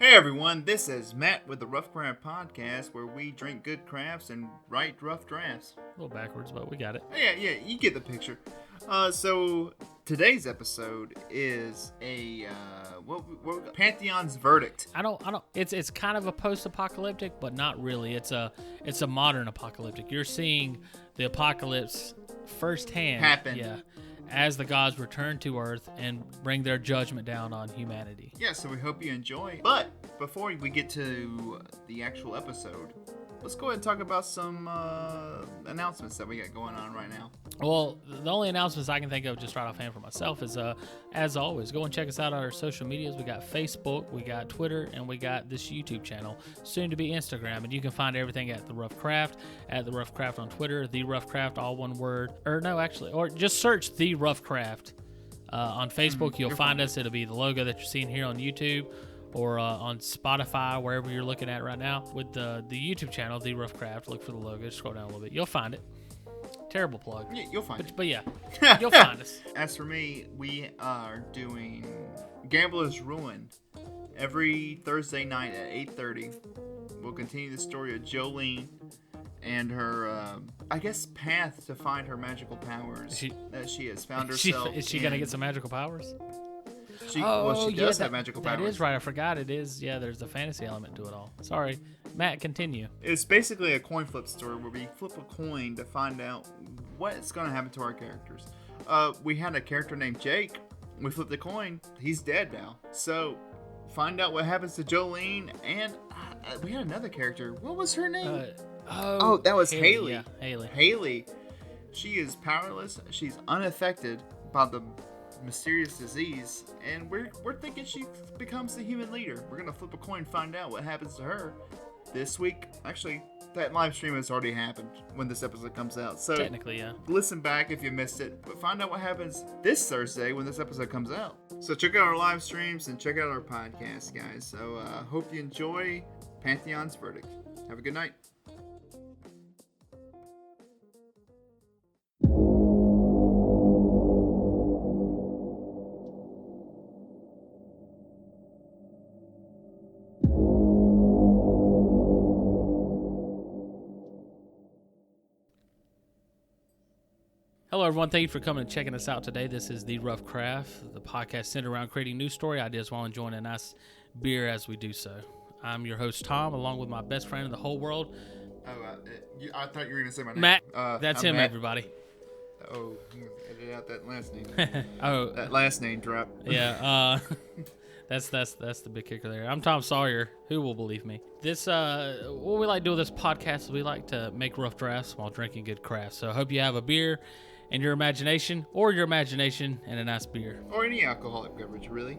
Hey everyone, this is Matt with the Rough Craft Podcast, where we drink good crafts and write rough drafts. A little backwards, but we got it. Yeah, you get the picture. So today's episode is a Pantheon's verdict. I don't. It's kind of a post-apocalyptic, but not really. It's a modern apocalyptic. You're seeing the apocalypse firsthand Happen. Yeah, as the gods return to Earth and bring their judgment down on humanity. Yeah, so we hope you enjoy. But before we get to the actual episode, let's go ahead and talk about some announcements that we got going on right now. Well, the only announcements I can think of just right offhand for myself is, as always, go and check us out on our social medias. We got Facebook, we got Twitter, and we got this YouTube channel, soon to be Instagram. And you can find everything at The Rough Craft, on Twitter, The Rough Craft, all one word. Or just search The Rough Craft. On Facebook, you'll find us. It'll be the logo that you're seeing here on YouTube, or on Spotify, wherever you're looking at right now. With the YouTube channel, The Rough Craft, look for the logo. Just scroll down a little bit. You'll find it. Terrible plug. Yeah, you'll find it. But yeah, you'll find us. As for me, we are doing Gambler's Ruin every Thursday night at 8:30. We'll continue the story of Jolene and her, path to find her magical powers. She has found herself. Is she going to get some magical powers? She does have magical powers. That is right. I forgot it is. Yeah, there's a fantasy element to it all. Sorry. Matt, continue. It's basically a coin flip story where we flip a coin to find out what's going to happen to our characters. We had a character named Jake. We flipped the coin. He's dead now. So find out what happens to Jolene. And we had another character. What was her name? That was Haley. Yeah, Haley. Haley. She is powerless. She's unaffected by the mysterious disease, and we're thinking she becomes the human leader. We're gonna flip a coin, find out what happens to her this week. Actually, that live stream has already happened when this episode comes out, so technically, yeah, listen back if you missed it, but find out what happens this Thursday when this episode comes out. So check out our live streams and check out our podcast, guys. So hope you enjoy Pantheon's verdict. Have a good night. Hello, everyone. Thank you for coming and checking us out today. This is The Rough Craft, the podcast centered around creating news story ideas while enjoying a nice beer as we do so. I'm your host, Tom, along with my best friend in the whole world. I thought you were going to say my name. Matt. That's him, Matt. Everybody. Oh, edit out that last name. That last name drop. Yeah, that's the big kicker there. I'm Tom Sawyer. Who will believe me? This what we like to do with this podcast is we like to make rough drafts while drinking good crafts. So I hope you have a beer and your imagination and a nice beer. Or any alcoholic beverage, really.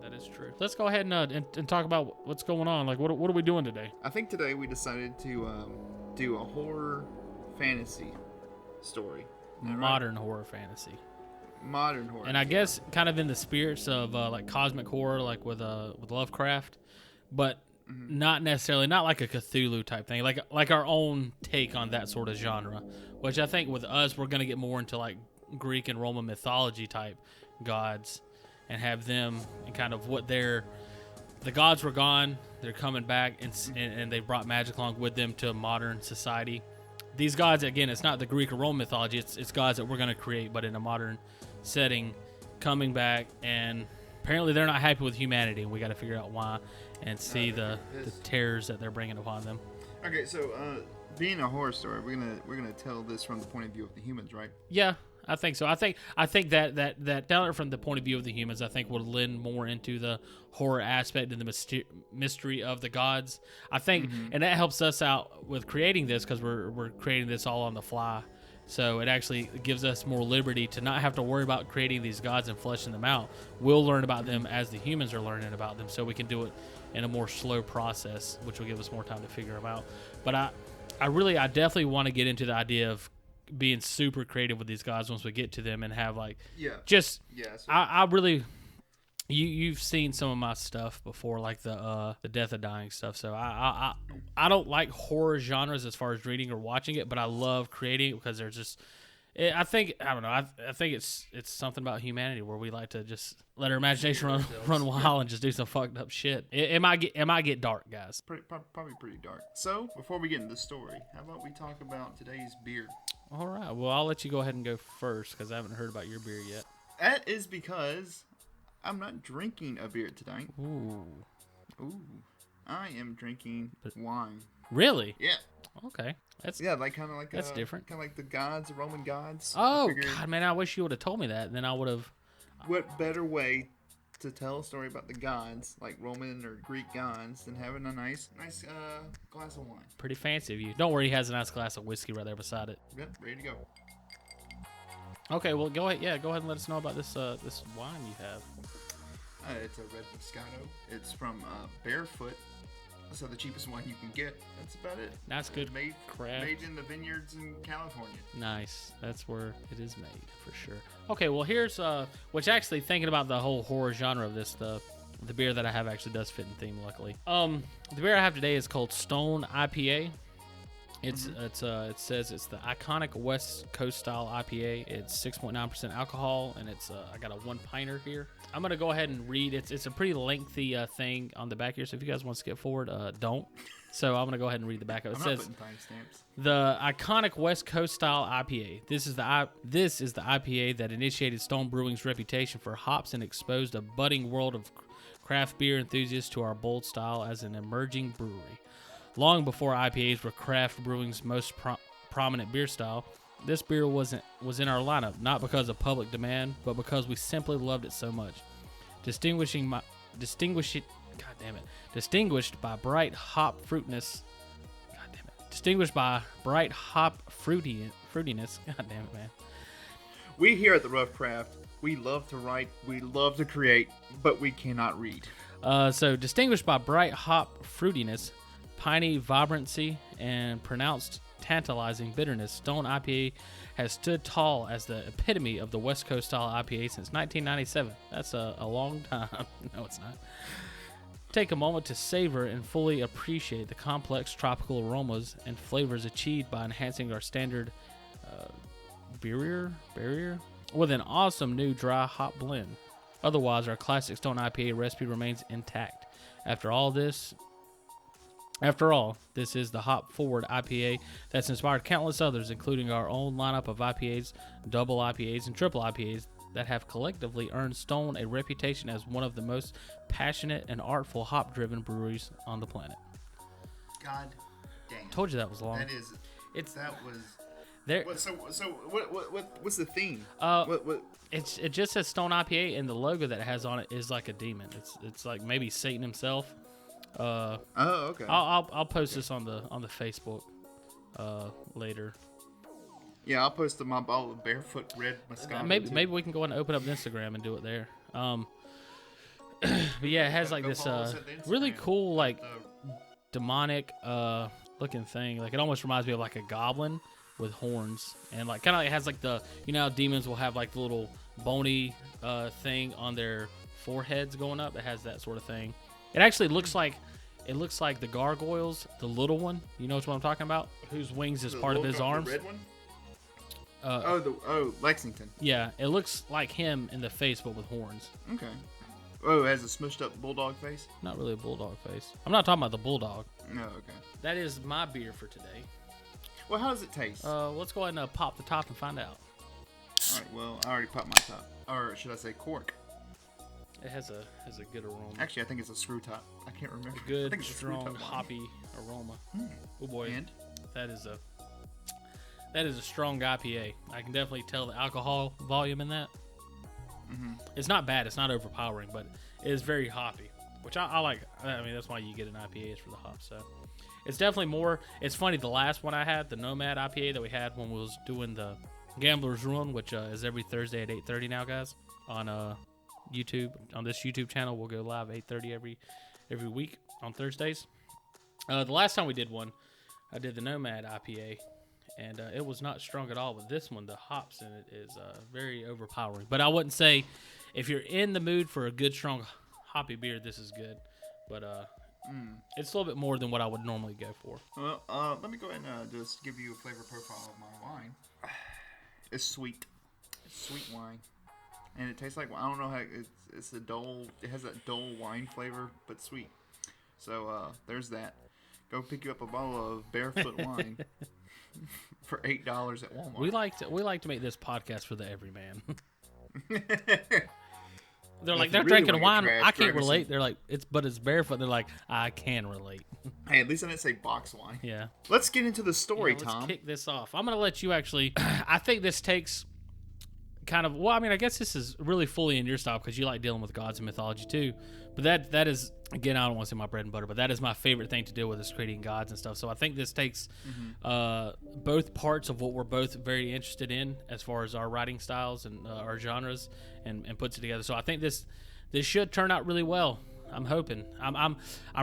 That is true. Let's go ahead and talk about what's going on. Like, what are we doing today? I think today we decided to do a horror fantasy story. Modern horror fantasy. Modern horror. And I guess kind of in the spirits of like cosmic horror, like with Lovecraft, but not necessarily, not like a Cthulhu type thing, like our own take on that sort of genre, which I think with us, we're going to get more into like Greek and Roman mythology type gods and have them and kind of what the gods were gone, they're coming back and they brought magic along with them to modern society. These gods, again, it's not the Greek or Roman mythology, it's gods that we're going to create, but in a modern setting, coming back, and apparently they're not happy with humanity, and we got to figure out why and see the terrors that they're bringing upon them. Okay, so being a horror story, we're gonna tell this from the point of view of the humans, right? Yeah, I think so. I think that telling it from the point of view of the humans, I think will lend more into the horror aspect and the mystery of the gods. I think, and that helps us out with creating this because we're creating this all on the fly. So it actually gives us more liberty to not have to worry about creating these gods and fleshing them out. We'll learn about them as the humans are learning about them, so we can do it in a more slow process, which will give us more time to figure them out. But I definitely want to get into the idea of being super creative with these gods once we get to them and have I really. You've seen some of my stuff before, like the Death of Dying stuff. So I don't like horror genres as far as reading or watching it, but I love creating it because there's just I think I don't know. I think it's something about humanity where we like to just let our imagination run wild and just do some fucked up shit. It might get dark, guys. Probably pretty dark. So before we get into the story, how about we talk about today's beer? All right. Well, I'll let you go ahead and go first because I haven't heard about your beer yet. That is because I'm not drinking a beer tonight. Ooh. I am drinking wine. Really? Yeah. Okay. That's different. Kind of like the gods, the Roman gods. Oh God, man! I wish you would have told me that. Then I would have. What better way to tell a story about the gods, like Roman or Greek gods, than having a nice glass of wine? Pretty fancy of you. Don't worry, he has a nice glass of whiskey right there beside it. Yep, ready to go. Okay, well go ahead. Yeah, go ahead and let us know about this this wine you have. It's a red Moscato. It's from Barefoot. So the cheapest one you can get. That's about it. That's good. Made in the vineyards in California. Nice. That's where it is made for sure. Okay, well here's which actually thinking about the whole horror genre of this, the beer that I have actually does fit in theme, luckily. The beer I have today is called Stone IPA. It says it's the iconic West Coast style IPA. It's 6.9% alcohol, and it's I got a 1-pinter here. I'm gonna go ahead and read. It's a pretty lengthy thing on the back here. So if you guys want to skip forward, don't. So I'm gonna go ahead and read the back of it. It says the iconic West Coast style IPA. This is the IPA that initiated Stone Brewing's reputation for hops and exposed a budding world of craft beer enthusiasts to our bold style as an emerging brewery. Long before IPAs were craft brewing's most prominent beer style, this beer was in our lineup, not because of public demand, but because we simply loved it so much. Distinguished by bright hop fruitiness. Distinguished by bright hop fruitiness. God damn it, man. We here at the Rough Craft, we love to write, we love to create, but we cannot read. So distinguished by bright hop fruitiness, piney vibrancy, and pronounced tantalizing bitterness, Stone IPA has stood tall as the epitome of the West Coast style IPA since 1997. That's a long time. No, it's not. Take a moment to savor and fully appreciate the complex tropical aromas and flavors achieved by enhancing our standard barrier with an awesome new dry hop blend. Otherwise, our classic Stone IPA recipe remains intact. After all, this is the hop-forward IPA that's inspired countless others, including our own lineup of IPAs, double IPAs, and triple IPAs that have collectively earned Stone a reputation as one of the most passionate and artful hop-driven breweries on the planet. God damn. Told you that was long. That is. That was. There. What's the theme? It just says Stone IPA, and the logo that it has on it is like a demon. It's like maybe Satan himself. Okay. I'll post this on the Facebook later. Yeah, I'll post my bottle of Barefoot Red Moscato. Maybe we can go and open up Instagram and do it there. But yeah, it has like this really cool like demonic looking thing. Like it almost reminds me of like a goblin with horns, and like kind of like it has like the, you know how demons will have like the little bony thing on their foreheads going up. It has that sort of thing. It actually looks like the gargoyles, the little one. You know what I'm talking about? Whose wings is part of his arms. The red one? Lexington. Yeah, it looks like him in the face, but with horns. Okay. Oh, it has a smushed up bulldog face? Not really a bulldog face. I'm not talking about the bulldog. No, okay. That is my beer for today. Well, how does it taste? Let's go ahead and pop the top and find out. All right. Well, I already popped my top, or should I say cork? It has a good aroma. Actually, I think it's a screw top. I can't remember. Good, strong, hoppy aroma. Oh boy, and? that is a strong IPA. I can definitely tell the alcohol volume in that. Mm-hmm. It's not bad. It's not overpowering, but it is very hoppy, which I like. I mean, that's why you get an IPA is for the hops. So it's definitely more. It's funny. The last one I had, the Nomad IPA that we had when we was doing the Gambler's Ruin, which is every Thursday at 8:30 now, guys, on YouTube. On this YouTube channel, we'll go live 8:30 every week on Thursdays. The last time we did one, I did the Nomad IPA, and it was not strong at all. But this one, the hops in it is very overpowering. But I wouldn't say, if you're in the mood for a good, strong, hoppy beer, this is good. But it's a little bit more than what I would normally go for. Well, let me go ahead and just give you a flavor profile of my wine. It's sweet. It's sweet wine. And it tastes like, I don't know how, it's a dull, it has that dull wine flavor, but sweet. So, there's that. Go pick you up a bottle of Barefoot wine for $8 at Walmart. We like to make this podcast for the everyman. They're like, If you they're really drinking wanna wine. get I trashed, can't grab relate. They're like, but it's barefoot. They're like, I can relate. Hey, at least I didn't say box wine. Yeah. Let's get into the story, Let's Tom. kick this off. I'm going to let you actually. I think this takes kind of. Well, I mean, I guess this is really fully in your style because you like dealing with gods and mythology too. But that is, again, I don't want to say my bread and butter, but that is my favorite thing to deal with is creating gods and stuff. So I think this takes both parts of what we're both very interested in as far as our writing styles and our genres, and puts it together. So I think this should turn out really well. I'm hoping. I'm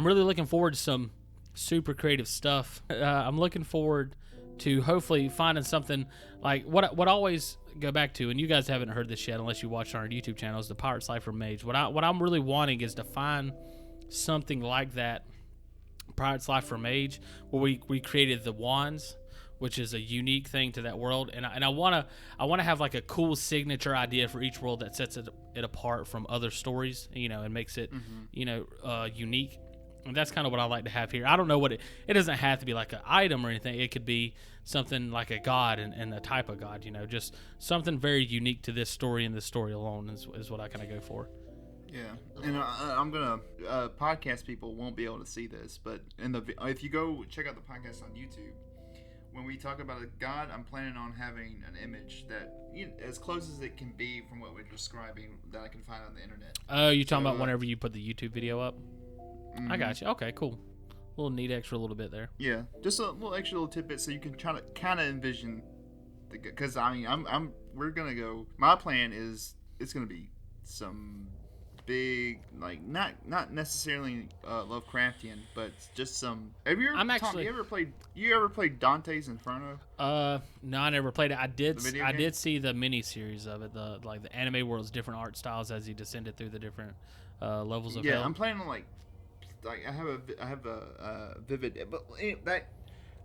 really looking forward to some super creative stuff. I'm looking forward to hopefully finding something like what I always go back to, and you guys haven't heard this yet unless you watch on our YouTube channel, is the Pirate's Life from Mage. What I'm really wanting is to find something like that, Pirate's Life from Mage, where we created the wands, which is a unique thing to that world, and I want to have like a cool signature idea for each world that sets it apart from other stories, and makes it unique. And that's kind of what I like to have here. I don't know what it doesn't have to be like an item or anything. It could be something like a god and a type of god, just something very unique to this story and this story alone is what I kind of go for. Yeah, and I'm gonna podcast people won't be able to see this, but if you go check out the podcast on YouTube, when we talk about a god, I'm planning on having an image that as close as it can be from what we're describing that I can find on the internet. Oh, you talking about whenever you put the YouTube video up? Mm-hmm. I got you. Okay, cool. A little neat extra little bit there. Yeah, just a little extra little tidbit so you can try to kind of envision because we're gonna go. My plan is it's gonna be some big, like not necessarily Lovecraftian, but just some. Have you ever? Tom, you ever played Dante's Inferno? No, I never played it. I did did see the mini series of it. The anime world's different art styles as he descended through the different levels of hell. Yeah, I'm planning on like I have a vivid, but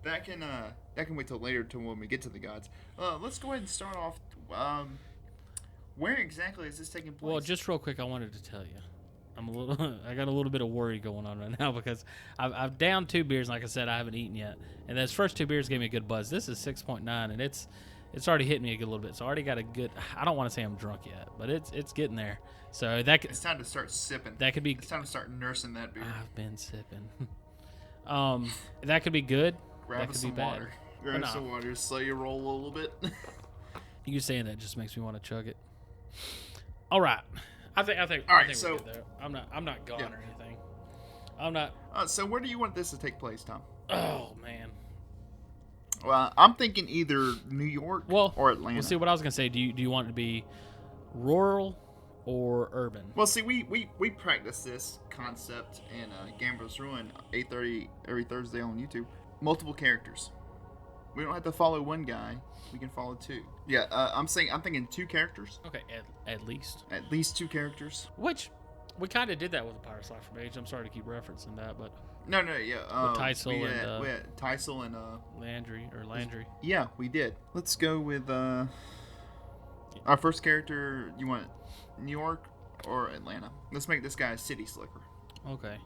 that can wait till later, till when we get to the gods. Let's go ahead and start off. Where exactly is this taking place? Well, just real quick, I wanted to tell you, I got a little bit of worry going on right now because I've downed 2 beers. And like I said, I haven't eaten yet, and those first 2 beers gave me a good buzz. This is 6.9, and it's already hitting me a good little bit. So I already got a good. I don't want to say I'm drunk yet, but it's getting there. So it's time to start sipping. That could be. It's time to start nursing that beer. I've been sipping. That could be good. Grab that could some be bad. water. Grab some water. Slow your roll a little bit. You saying that just makes me want to chug it. All right. I think. All right. I think so we're good there. I'm not gone or anything. I'm not. So where do you want this to take place, Tom? Oh man. Well, I'm thinking either New York or Atlanta. Well, see, what I was gonna say. Do you want it to be rural or urban? Well, see, we practice this concept in Gambler's Ruin 8:30 every Thursday on YouTube. Multiple characters. We don't have to follow one guy. We can follow 2. Yeah, I'm thinking 2 characters. Okay, at least. At least 2 characters. Which we kind of did that with the Pirate's Life from Mage. I'm sorry to keep referencing that, but no, yeah. With Tysil we had Tysil and Landry. Yeah, we did. Let's go with our first character. You want New York or Atlanta? Let's make this guy a city slicker. Okay.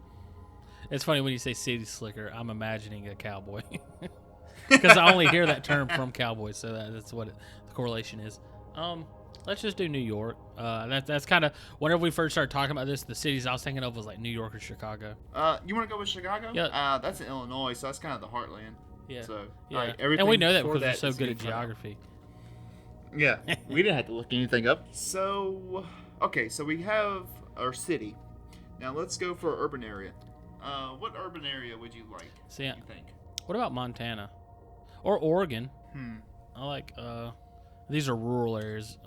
It's funny when you say city slicker. I'm imagining a cowboy. Because I only hear that term from cowboys, so that's what the correlation is. Let's just do New York. That's kind of whenever we first started talking about this, the cities I was thinking of was like New York or Chicago. You want to go with Chicago? Yeah. That's in Illinois, so that's kind of the heartland. Yeah. So yeah, right, and we know that because we're so good at geography. Yeah, we didn't have to look anything up. So, okay, so we have our city. Now let's go for urban area. What urban area would you like? See, you think? What about Montana? Or Oregon. I like these are rural areas.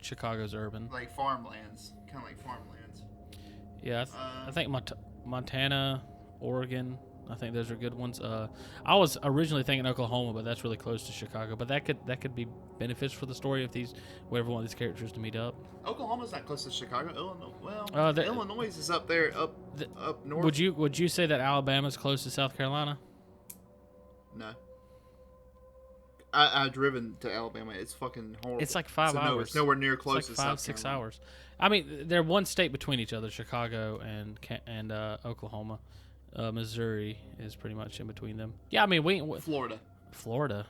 Chicago's urban. Like farmlands. Kind of like farmlands. Yeah, I think Montana, Oregon, I think those are good ones. I was originally thinking Oklahoma, but that's really close to Chicago. But that could be beneficial for the story if whoever one of these characters to meet up. Oklahoma's not close to Chicago. Illinois, well, Illinois is up there, up north. Would you say that Alabama's close to South Carolina? No. I've driven to Alabama. It's fucking horrible. It's like 5 hours. No, it's nowhere near close it's to like 5, South 6 Carolina. hours. I mean, they're one state between each other, Chicago and Oklahoma. Missouri is pretty much in between them. Yeah, I mean, Florida. Florida.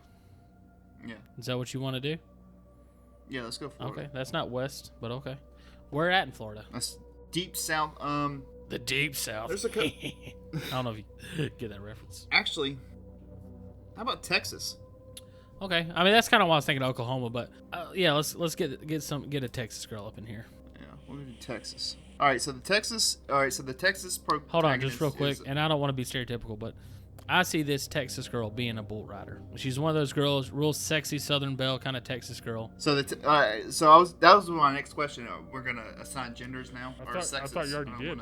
Yeah. Is that what you want to do? Yeah, let's go Florida. Okay, that's not west, but okay. Where at in Florida? That's deep south. The deep south. There's a I don't know if you get that reference. Actually, how about Texas? Okay, I mean that's kind of why I was thinking Oklahoma, but yeah, let's get a Texas girl up in here. Yeah, we'll go to Texas. All right, so the Texas protagonist. Hold on, just real quick, and I don't want to be stereotypical, but I see this Texas girl being a bull rider. She's one of those girls, real sexy Southern belle kind of Texas girl. So that was my next question. We're gonna assign genders now, I thought you already did.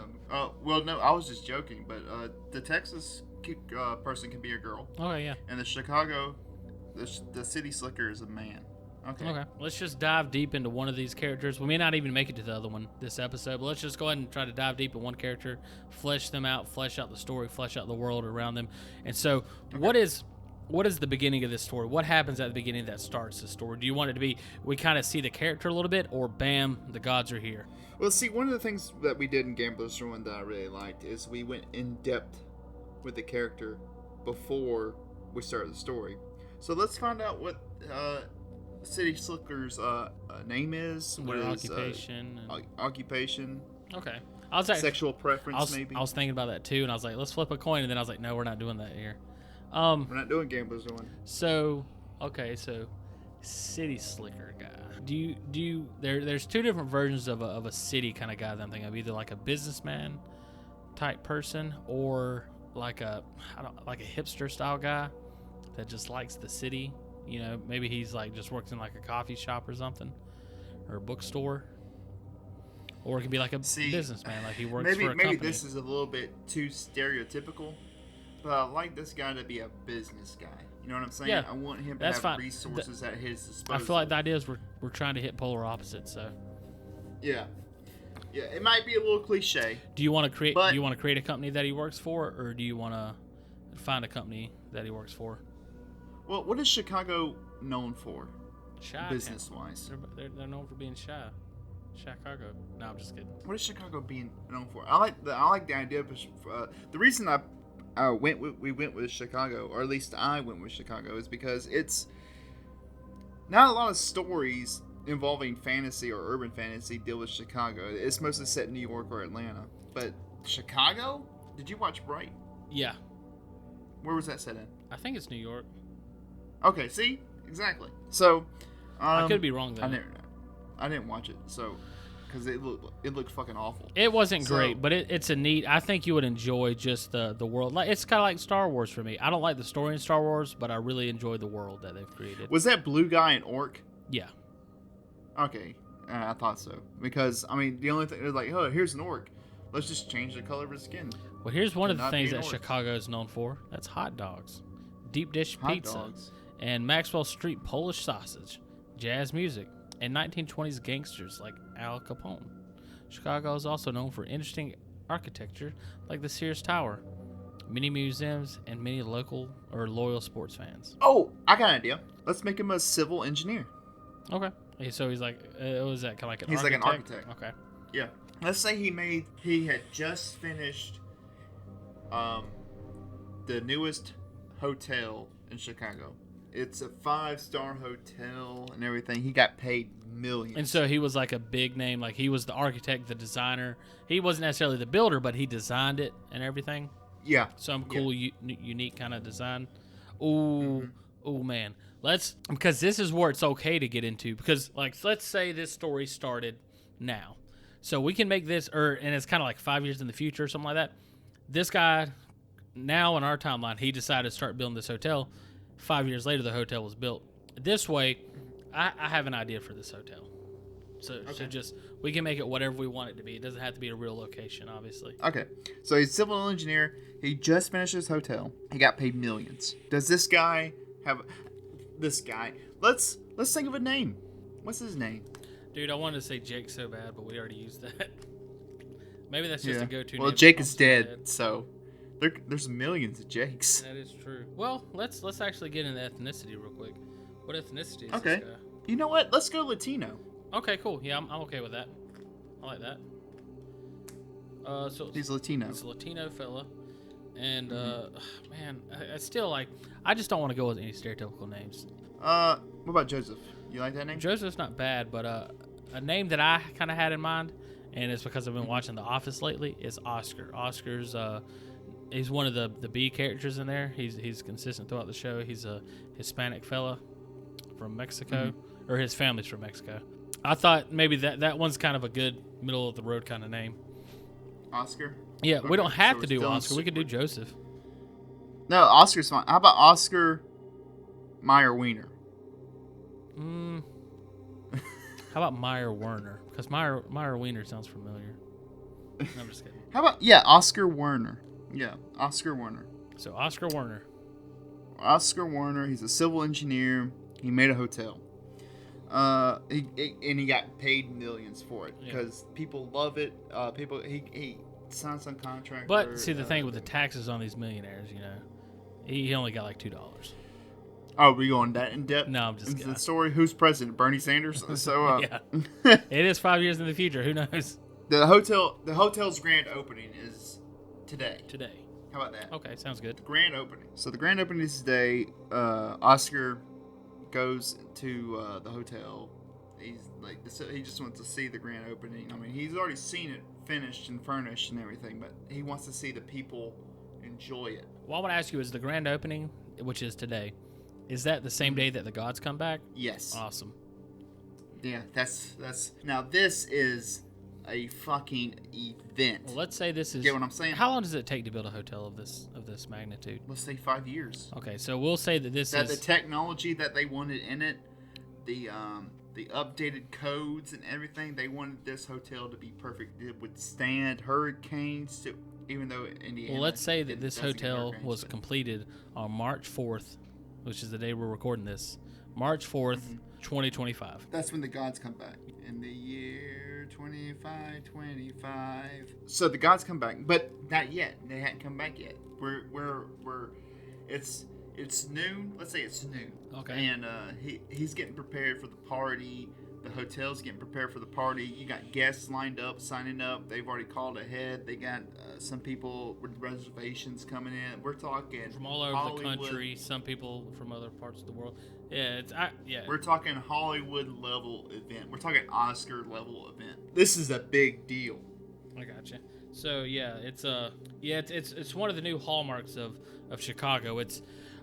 Well, no, I was just joking. But the Texas person can be a girl, Okay, yeah. and the Chicago, the city slicker is a man. Okay. Let's just dive deep into one of these characters. We may not even make it to the other one this episode, but let's just go ahead and try to dive deep in one character, flesh them out, flesh out the story, flesh out the world around them. And so, what is the beginning of this story? What happens at the beginning that starts the story? Do you want it to be we kind of see the character a little bit, or bam, the gods are here? Well, see, one of the things that we did in Gambler's Ruin that I really liked is we went in depth with the character before we started the story. So let's find out what City Slicker's name is. Their occupation. Occupation. Okay. I was actually, sexual preference, maybe. I was thinking about that too, and I was like, let's flip a coin, and then I was like, no, we're not doing that here. We're not doing Gambler's Ruin. So City Slicker guy. There's two different versions of a city kind of guy that I'm thinking of, either like a businessman type person or like a hipster style guy that just likes the city. You know, maybe he's like just works in like a coffee shop or something, or a bookstore, or it could be like a businessman, like he works for a company. Maybe this is a little bit too stereotypical, but I like this guy to be a business guy. You know what I'm saying? Yeah, I want him to have resources at his disposal. I feel like the idea is we're trying to hit polar opposites. So yeah, it might be a little cliche. Do you want to create a company that he works for, or do you want to find a company that he works for? Well, what is Chicago known for? Shy business-wise. They're known for being shy. Chicago. No, I'm just kidding. What is Chicago being known for? I like the idea of the reason we went with Chicago, or at least I went with Chicago, is because it's not a lot of stories involving fantasy or urban fantasy deal with Chicago. It's mostly set in New York or Atlanta. But Chicago? Did you watch Bright? Yeah. Where was that set in? I think it's New York. Okay, see? Exactly. So, I could be wrong, though. I didn't watch it, so, because it looked fucking awful. It wasn't great, but it's a neat, I think you would enjoy just the world. Like, it's kind of like Star Wars for me. I don't like the story in Star Wars, but I really enjoy the world that they've created. Was that blue guy an orc? Yeah. Okay, I thought so. Because, I mean, the only thing, they're like, oh, here's an orc. Let's just change the color of his skin. Well, here's one of the things that Chicago is known for. That's hot dogs, deep dish pizza, and Maxwell Street Polish sausage, jazz music, and 1920s gangsters like Al Capone. Chicago is also known for interesting architecture like the Sears Tower, many museums, and many local or loyal sports fans. Oh, I got an idea. Let's make him a civil engineer. Okay. So he's like, what was that, kind of like an architect? He's like an architect. Okay. Yeah. Let's say he had just finished the newest hotel in Chicago. It's a 5-star hotel and everything. He got paid millions. And so he was like a big name. Like he was the architect, the designer. He wasn't necessarily the builder, but he designed it and everything. Yeah. Some cool, unique kind of design. Ooh, man. Because this is where it's okay to get into. Because, like, let's say this story started now. So we can make this, and it's kind of like 5 years in the future or something like that. This guy, now in our timeline, he decided to start building this hotel. 5 years later, the hotel was built. This way, I have an idea for this hotel. So we can make it whatever we want it to be. It doesn't have to be a real location, obviously. Okay. So he's a civil engineer. He just finished his hotel. He got paid millions. Does this guy have... This guy. Let's think of a name. What's his name? Dude, I wanted to say Jake so bad, but we already used that. Maybe that's just a go-to name. Well, Jake is dead, so there's millions of Jakes. That is true. Well, let's actually get into ethnicity real quick. What ethnicity is Okay. this guy? You know what? Let's go Latino. Okay, cool. Yeah, I'm okay with that. I like that. So He's Latino. He's a Latino fella, and man, I still like. I just don't want to go with any stereotypical names. What about Joseph? You like that name? Joseph's not bad, but a name that I kind of had in mind, and it's because I've been watching The Office lately, is Oscar. Oscar's he's one of the B characters in there. He's consistent throughout the show. He's a Hispanic fella from Mexico, or his family's from Mexico. I thought maybe that one's kind of a good middle of the road kind of name. Oscar? Yeah, Okay, we don't have so to we're do still in Oscar. We could do Joseph. No, Oscar's fine. How about Oscar Meyer Wiener? How about Meyer Werner? Because Meyer Wiener sounds familiar. No, I'm just kidding. How about Oscar Werner? Yeah, Oscar Werner. So Oscar Werner. Oscar Werner. He's a civil engineer. He made a hotel. He got paid millions for it because people love it. He signed some contract. But see, the thing with the taxes on these millionaires, he only got like $2. Oh, we going that in depth? No, I'm just into kidding. the story. Who's president? Bernie Sanders. So yeah, it is 5 years in the future. Who knows? The hotel's grand opening is today. How about that? Okay, sounds good. The grand opening. So the grand opening is today. Oscar goes to the hotel. He's like, he just wants to see the grand opening. I mean, he's already seen it finished and furnished and everything, but he wants to see the people enjoy it. Well, I want to ask you: is the grand opening, which is today, is that the same day that the gods come back? Yes. Awesome. Yeah, that's now this is a fucking event. Well, let's say this is. Get what I'm saying? How long does it take to build a hotel of this magnitude? Let's say 5 years. Okay, so we'll say that this is the technology that they wanted in it, the updated codes and everything. They wanted this hotel to be perfect. It would stand hurricanes, even though Indiana. Well, let's say that this hotel was completed on March 4th, which is the day we're recording this. March 4th, 2025. That's when the gods come back. In the year 2525. So the gods come back, but not yet. They hadn't come back yet. It's noon. Let's say it's noon. Okay. And he's getting prepared for the party. The hotel's getting prepared for the party. You got guests lined up, signing up. They've already called ahead. They got some people with reservations coming in. We're talking From all over Hollywood. the country, some people from other parts of the world. We're talking Hollywood level event. We're talking Oscar level event. This is a big deal. I gotcha. So it's one of the new hallmarks of Chicago.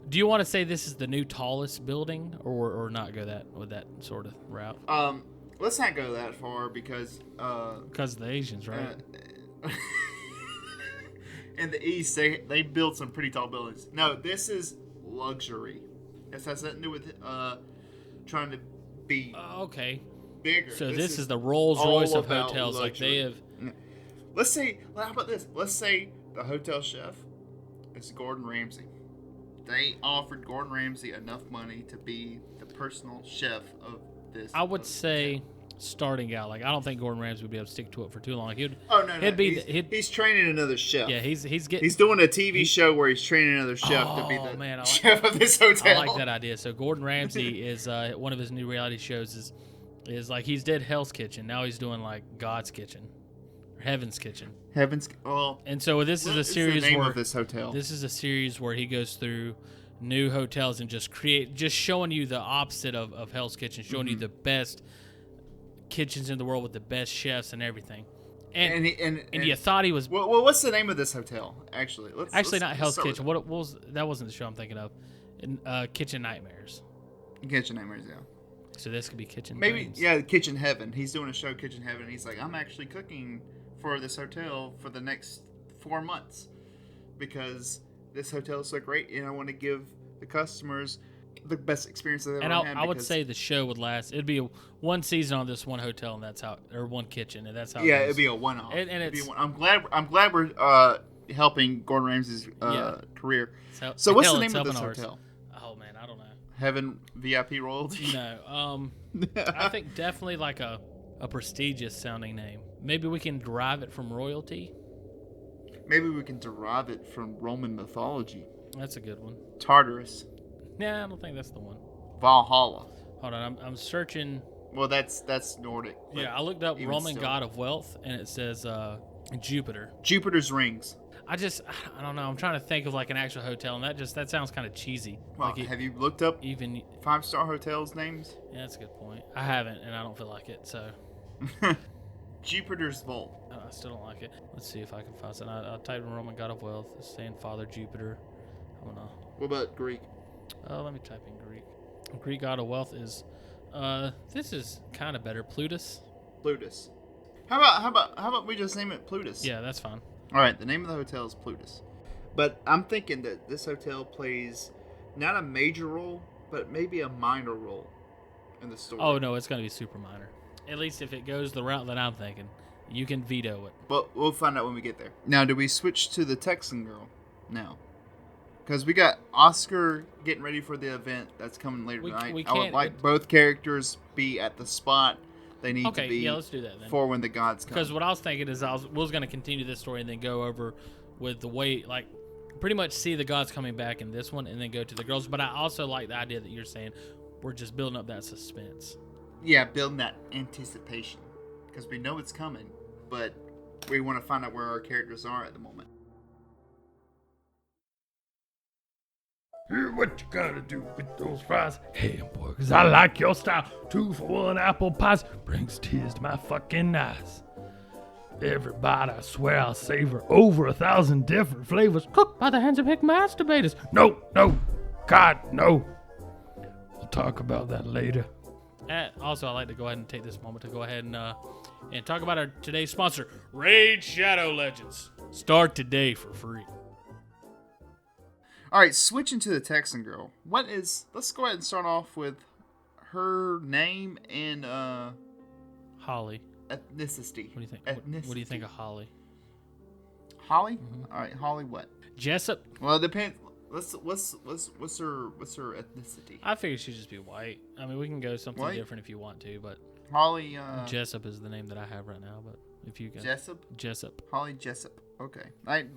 Do you want to say this is the new tallest building, or not go with that sort of route? Let's not go that far because of the Asians, right? In the East, they built some pretty tall buildings. No, this is luxury. This has nothing to do with trying to be okay bigger. So this is the Rolls Royce of hotels. Luxury. Like they have. Let's say, how about this? Let's say the hotel chef is Gordon Ramsay. They offered Gordon Ramsay enough money to be the personal chef of this. I would say starting out, like I don't think Gordon Ramsay would be able to stick to it for too long. He's training another chef. Yeah, he's doing a TV show where he's training another chef to be the chef of this hotel. I like that idea. So Gordon Ramsay is one of his new reality shows is like he's did Hell's Kitchen. Now he's doing like God's Kitchen, or Heaven's Kitchen. And so this is a series the name where of this hotel. This is a series where he goes through new hotels and just showing you the opposite of Hell's Kitchen, showing you the best kitchens in the world with the best chefs and everything. And you thought he was. Well, what's the name of this hotel? Actually, not Hell's Kitchen. What was that? Wasn't the show I'm thinking of. Kitchen Nightmares. Kitchen Nightmares, yeah. So this could be Kitchen. Maybe Dreams. Kitchen Heaven. He's doing a show, Kitchen Heaven. And he's like, I'm actually cooking for this hotel for the next 4 months because this hotel is so great, and I want to give the customers the best experience they've ever had. I would say the show would last. It'd be one season on this one hotel, and that's how, or one kitchen, and that's how. Yeah, it'd be a one-off. I'm glad we're helping Gordon Ramsay's career. So what's the name of this hotel? Oh man, I don't know. Heaven VIP Royalty? No. I think definitely like a prestigious sounding name. Maybe we can derive it from royalty. Maybe we can derive it from Roman mythology. That's a good one. Tartarus. Yeah, I don't think that's the one. Valhalla. Hold on, I'm searching. Well, that's Nordic. Yeah, I looked up even Roman still. god of wealth, and it says Jupiter. Jupiter's rings. I don't know. I'm trying to think of like an actual hotel, and that sounds kind of cheesy. Well, Like have you looked up even 5-star hotels names? yeah, that's a good point. I haven't, and I don't feel like it, so Jupiter's vault. I still don't like it. Let's see if I can find something. I'll type in Roman god of wealth. It's saying Father Jupiter. I don't know. What about Greek? Let me type in Greek. Greek god of wealth is. This is kind of better. Plutus. Plutus. How about we just name it Plutus? Yeah, that's fine. All right. The name of the hotel is Plutus, but I'm thinking that this hotel plays not a major role, but maybe a minor role in the story. Oh no, it's gonna be super minor. At least if it goes the route that I'm thinking, you can veto it. But we'll find out when we get there. Now, do we switch to the Texan girl now? Because we got Oscar getting ready for the event that's coming later tonight. I would like both characters be at the spot they need to be. Yeah, let's do that then. For when the gods come. Because what I was thinking is we was going to continue this story and then go over with the way, like, pretty much see the gods coming back in this one and then go to the girls. But I also like the idea that you're saying we're just building up that suspense. Yeah, building that anticipation. Because we know it's coming, but we want to find out where our characters are at the moment. What you gotta do with those fries? Hamburgers, I like your style. 2 for 1 apple pies brings tears to my fucking eyes. Every bite, I swear I'll savor over 1,000 different flavors cooked by the hands of hick masturbators. No, God, no. We'll talk about that later. Also, I'd like to go ahead and take this moment to go ahead and talk about our today's sponsor, Raid Shadow Legends. Start today for free. All right, switching to the Texan girl. Let's go ahead and start off with her name and Holly. ethnicity. What do you think? Ethnicity. What do you think of Holly? Holly? Mm-hmm. All right, Holly what? Jessup. Well, it depends. What's her ethnicity? I figure she'd just be white. I mean, we can go something White? different if you want to, but Holly Jessup is the name that I have right now, but if you can Jessup. Holly Jessup. Okay.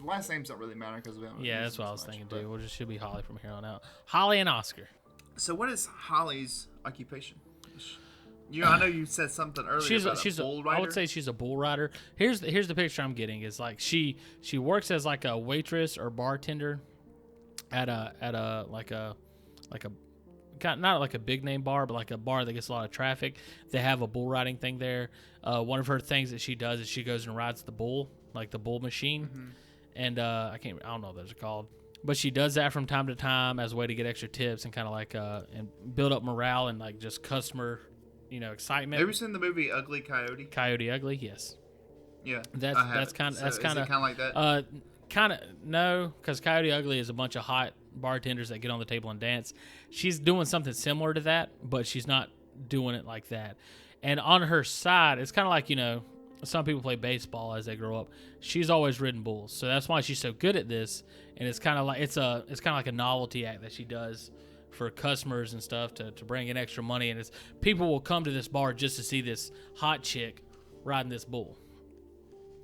Last names don't really matter because we haven't. Yeah, that's what I was thinking too. We'll just should be Holly from here on out. Holly and Oscar. So what is Holly's occupation? I know you said something earlier. She's a bull rider. I would say she's a bull rider. Here's the picture I'm getting is like she works as like a waitress or bartender at a not like a big name bar, but like a bar that gets a lot of traffic. They have a bull riding thing there. One of her things that she does is she goes and rides the bull, like the bull machine. Mm-hmm. And I don't know what those are called. But she does that from time to time as a way to get extra tips and kind of like and build up morale and like just customer, excitement. Have you seen the movie Ugly Coyote? Coyote Ugly, yes. Yeah, that's kind of like that. Kind of no, because Coyote Ugly is a bunch of hot bartenders that get on the table and dance. She's doing something similar to that, but she's not doing it like that. And on her side, it's kind of like some people play baseball as they grow up. She's always ridden bulls, so that's why she's so good at this. And it's kind of like it's kind of like a novelty act that she does for customers and stuff to bring in extra money. And people will come to this bar just to see this hot chick riding this bull.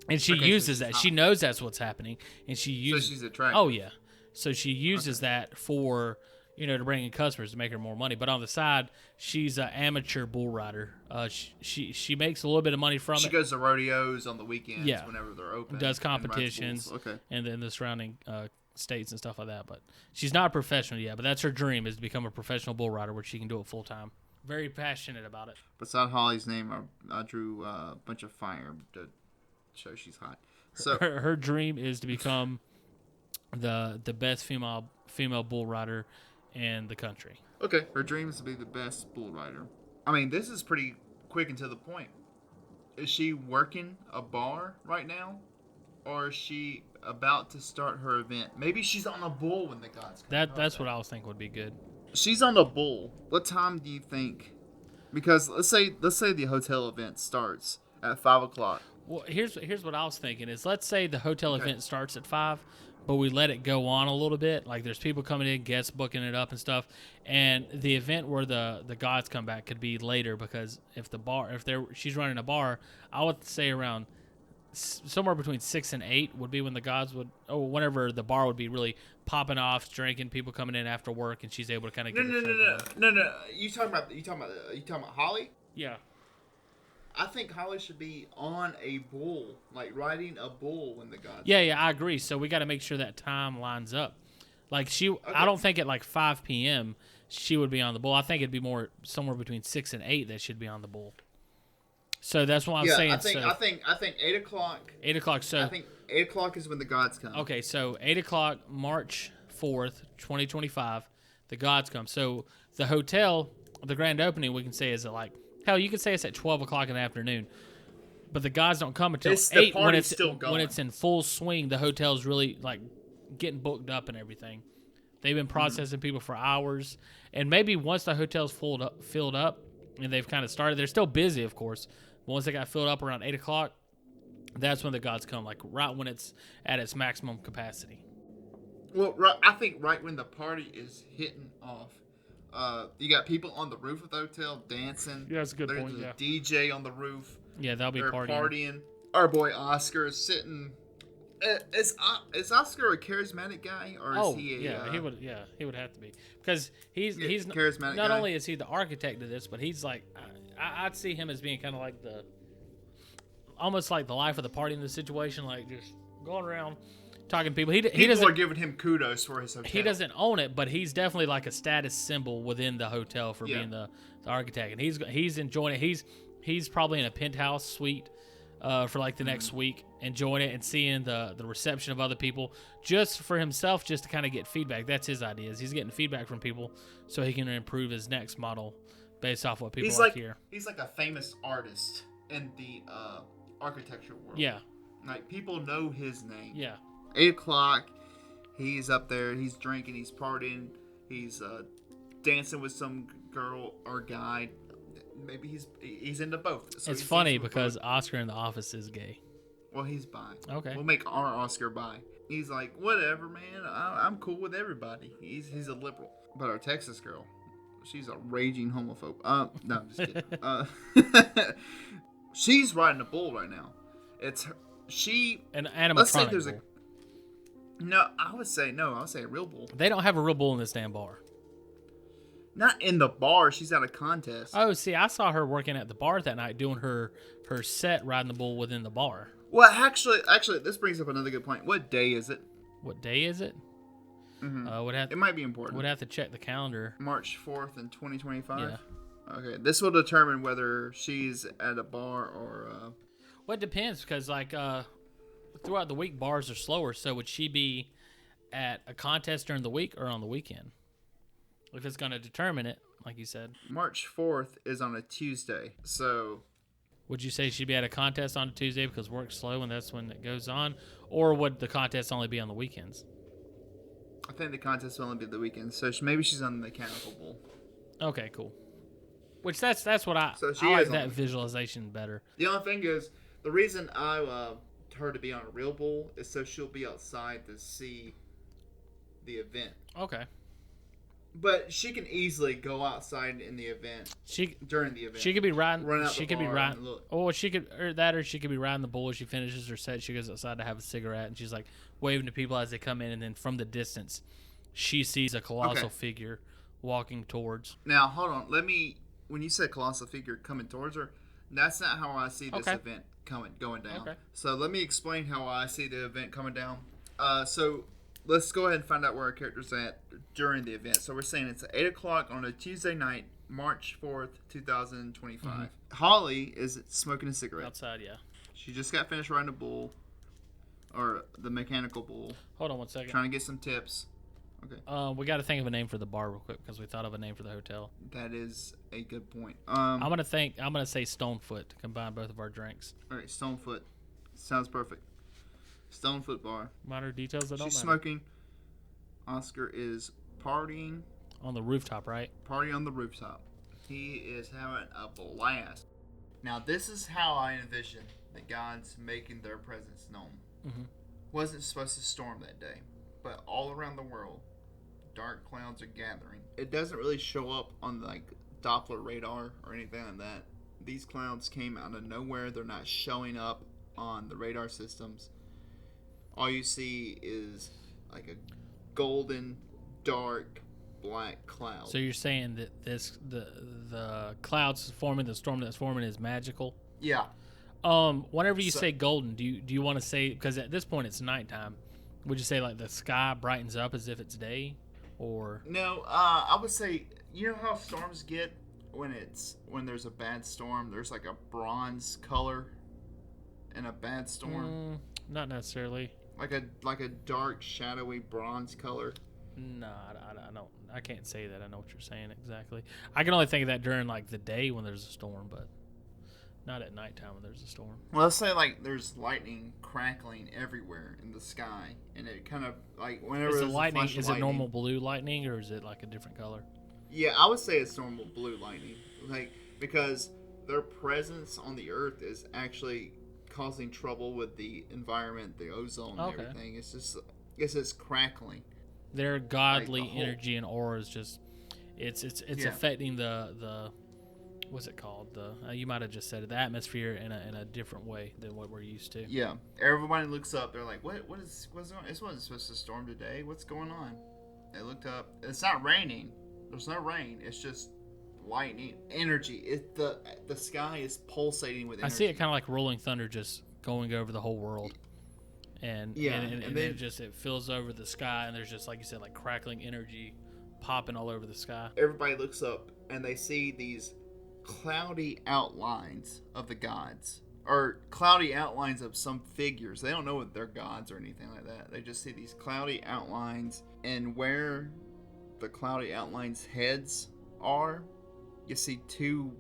And she uses that. She knows that's what's happening, and she uses. So she's attractive. Oh yeah, so she uses that for to bring in customers to make her more money. But on the side, she's an amateur bull rider. She makes a little bit of money from it. She goes to rodeos on the weekends whenever they're open. Does competitions, and then the surrounding states and stuff like that. But she's not a professional yet. But that's her dream, is to become a professional bull rider where she can do it full time. Very passionate about it. Beside Holly's name, I drew a bunch of fire to show she's hot. So her dream is to become the best female bull rider in the country. Okay, her dream is to be the best bull rider. I mean, this is pretty quick and to the point. Is she working a bar right now, or is she about to start her event? Maybe she's on a bull when the gods come. That's what I was thinking would be good. She's on a bull. What time do you think? Because let's say the hotel event starts at 5:00. Well, here's what I was thinking is, let's say the hotel event starts at 5, but we let it go on a little bit. Like there's people coming in, guests booking it up and stuff. And the event where the gods come back could be later, because if she's running a bar, I would say around somewhere between 6 and 8 would be when the gods would, or whenever the bar would be really popping off, drinking, people coming in after work, and she's able to kind of No, get no, her no, show no, going. no, no. You talking about Holly? Yeah. I think Holly should be on a bull, like riding a bull when the gods. Yeah, yeah, I agree. So we got to make sure that time lines up. Like Okay. I don't think at like 5 p.m. she would be on the bull. I think it'd be more somewhere between 6 and 8 that should be on the bull. So that's what I'm saying. I think 8 o'clock. 8 o'clock. So I think 8 o'clock is when the gods come. okay, so 8 o'clock, March 4th, 2025, the gods come. So the hotel, the grand opening, we can say is at like, hell, you could say it's at 12 o'clock in the afternoon. But the gods don't come until 8 when it's still going. when it's in full swing. The hotel's really like getting booked up and everything. They've been processing people for hours, and maybe once the hotel's filled up, and they've kind of started, they're still busy, of course. But once they got filled up around 8 o'clock, that's when the gods come, like right when it's at its maximum capacity. Well, I think right when the party is hitting off, you got people on the roof of the hotel dancing. Yeah, that's a good There's point. a Yeah, DJ on the roof. yeah, they'll be They're partying. Our boy Oscar is sitting. Is Oscar a charismatic guy, or is he a? He would have to be, because he's charismatic. Not guy? only is he the architect of this, but he's like, I'd see him as being kind of like almost like the life of the party in the situation, like just going around talking to people. He People doesn't are giving him kudos for his hotel. he doesn't own it, but he's definitely like a status symbol within the hotel for being the architect, and he's enjoying it. He's probably in a penthouse suite for like the next week, enjoying it and seeing the reception of other people, just for himself, just to kind of get feedback. That's his ideas. He's getting feedback from people so he can improve his next model based off what people like here. He's like a famous artist in the architecture world. Yeah. Like, people know his name. Yeah. 8 o'clock, he's up there, he's drinking, he's partying, he's dancing with some girl or guy. Maybe he's into both. So it's funny because Oscar in The Office is gay. Well, he's bi. Okay. We'll make our Oscar bi. He's like, whatever, man. I'm cool with everybody. He's a liberal. But our Texas girl, she's a raging homophobe. No, I'm just kidding. She's riding a bull right now. It's her, an animatronic. Let's say there's bull. I would say a real bull. They don't have a real bull in this damn bar. Not in the bar. She's at a contest. Oh, see, I saw her working at the bar that night doing her set riding the bull within the bar. Well, actually, this brings up another good point. What day is it? What day is it? Mm-hmm. It might be important. Would have to check the calendar. March 4th in 2025? Yeah. Okay, this will determine whether she's at a bar or... Well, it depends, because like throughout the week, bars are slower, so would she be at a contest during the week or on the weekend? If it's going to determine it, like you said. March 4th is on a Tuesday, so... Would you say she'd be at a contest on a Tuesday because work's slow and that's when it goes on? Or would the contest only be on the weekends? I think the contest will only be the weekend, so maybe she's on the mechanical bull. Okay, cool. Which that's what I like that visualization better. The only thing is, the reason I want her to be on a real bull is so she'll be outside to see the event. Okay. But she can easily go outside in the event. During the event, she could be riding. Run out she the could be bar riding. and look. Or she could be riding the bull as she finishes her set. She goes outside to have a cigarette, and she's like waving to people as they come in. And then from the distance, she sees a colossal figure walking towards. Now hold on. When you said colossal figure coming towards her, that's not how I see this event going down. Okay. So let me explain how I see the event coming down. So let's go ahead and find out where our character's at during the event. So we're saying it's at 8 o'clock on a Tuesday night, March 4th, 2025. Mm-hmm. Holly is smoking a cigarette. Outside, yeah. She just got finished riding a bull, or the mechanical bull. Hold on one second. Trying to get some tips. Okay. We got to think of a name for the bar real quick because we thought of a name for the hotel. That is a good point. I'm gonna say Stonefoot to combine both of our drinks. All right, Stonefoot. Sounds perfect. Stonefoot bar. Minor details that don't matter. She's smoking. Oscar is partying. On the rooftop, right? Party on the rooftop. He is having a blast. Now, this is how I envision the gods making their presence known. Mm-hmm. Wasn't supposed to storm that day, but all around the world, dark clouds are gathering. It doesn't really show up on like Doppler radar or anything like that. These clouds came out of nowhere. They're not showing up on the radar systems, all you see is like a golden, dark, black cloud. So you're saying that the clouds forming, the storm that's forming, is magical? Yeah. Whenever you say golden, do you want to say, because at this point it's nighttime, would you say like the sky brightens up as if it's day, or? No, I would say, you know how storms get when there's a bad storm, there's like a bronze color in a bad storm? Not necessarily. Like a dark, shadowy bronze color? No, I don't. I can't say that. I know what you're saying exactly. I can only think of that during like the day when there's a storm, but not at nighttime when there's a storm. Well, let's say like there's lightning crackling everywhere in the sky, and it kind of like whenever Is there's lightning? a flash of Is it lightning, normal blue lightning, or is it like a different color? Yeah, I would say it's normal blue lightning, like because their presence on the Earth is actually causing trouble with the environment, the ozone, and everything. It's just crackling. Their godly energy and aura is just it's affecting the what's it called, you might have just said it, the atmosphere in a different way than what we're used to. Yeah, everybody looks up. They're like, what's going on? It wasn't supposed to storm today. What's going on? They looked up. It's not raining. There's no rain. It's just lightning energy. The sky is pulsating with energy. I see it kind of like rolling thunder just going over the whole world. And then it fills over the sky, and there's just, like you said, like crackling energy popping all over the sky. Everybody looks up and they see these cloudy outlines of the gods, or cloudy outlines of some figures. They don't know if they're gods or anything like that. They just see these cloudy outlines, and where the cloudy outlines heads are, you see two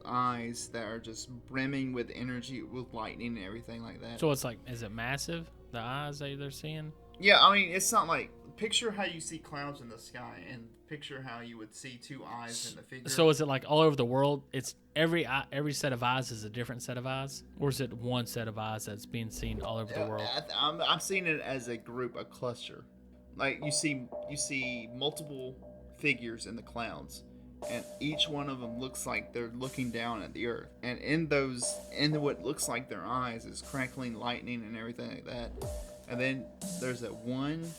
eyes that are just brimming with energy, with lightning and everything like that. So it's like, is it massive, the eyes that they're seeing? Yeah, I mean, it's not like, picture how you see clouds in the sky, and picture how you would see two eyes in the figure. So is it like all over the world? It's every set of eyes is a different set of eyes, or is it one set of eyes that's being seen all over the world? I'm seeing it as a group, a cluster. Like you see multiple figures in the clouds, and each one of them looks like they're looking down at the earth. And in what looks like their eyes is crackling lightning and everything like that. And then there's that one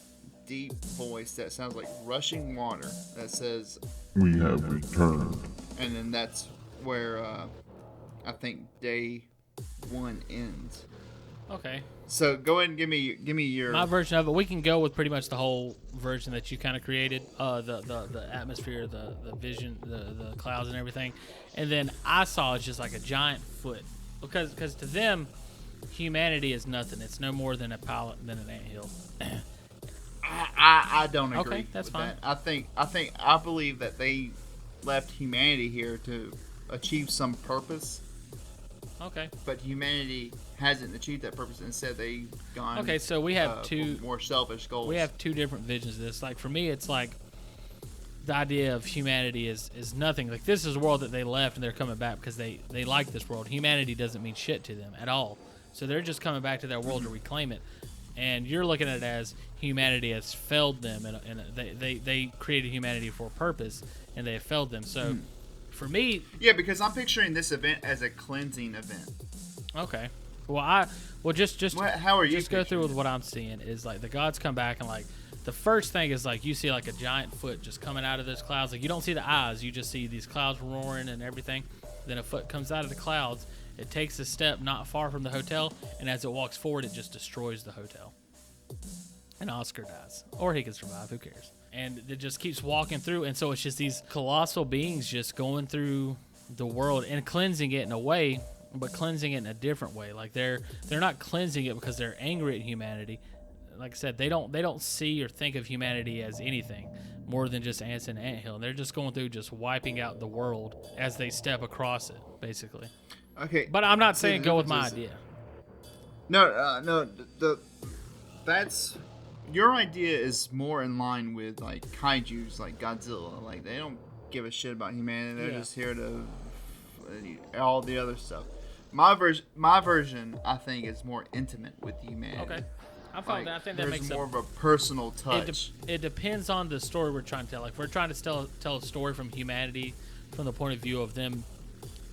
deep voice that sounds like rushing water that says, "We have returned." And then that's where I think day one ends. Okay. So go ahead and give me your my version of it. We can go with pretty much the whole version that you kind of created, the atmosphere, the vision, the clouds and everything. And then I saw it's just like a giant foot, because to them, humanity is nothing. It's no more than an anthill. I don't agree. Okay, that's with fine. That. I believe that they left humanity here to achieve some purpose. Okay. But humanity hasn't achieved that purpose. Instead, they've gone. Okay, so we have two more selfish goals. We have two different visions of this. Like for me, it's like the idea of humanity is nothing. Like this is a world that they left and they're coming back because they like this world. Humanity doesn't mean shit to them at all. So they're just coming back to their world to reclaim it. And you're looking at it as humanity has failed them, and they created humanity for a purpose, and they have failed them. So, for me, yeah, because I'm picturing this event as a cleansing event. Okay, well, how are you? Just go through with what I'm seeing is like the gods come back, and like the first thing is like you see like a giant foot just coming out of those clouds. Like you don't see the eyes, you just see these clouds roaring and everything. Then a foot comes out of the clouds. It takes a step not far from the hotel, and as it walks forward, it just destroys the hotel. And Oscar dies. Or he can survive, who cares? And it just keeps walking through, and so it's just these colossal beings just going through the world and cleansing it in a way, but cleansing it in a different way. Like they're not cleansing it because they're angry at humanity. Like I said, they don't see or think of humanity as anything more than just ants in an anthill. They're just going through, just wiping out the world as they step across it, basically. Okay, but I'm not saying go with my idea. No. That's your idea is more in line with like kaiju's, like Godzilla. Like they don't give a shit about humanity. They're just here to all the other stuff. My version, I think, is more intimate with humanity. Okay, I found that. I think that makes more of a personal touch. It depends on the story we're trying to tell. Like if we're trying to tell a story from humanity, from the point of view of them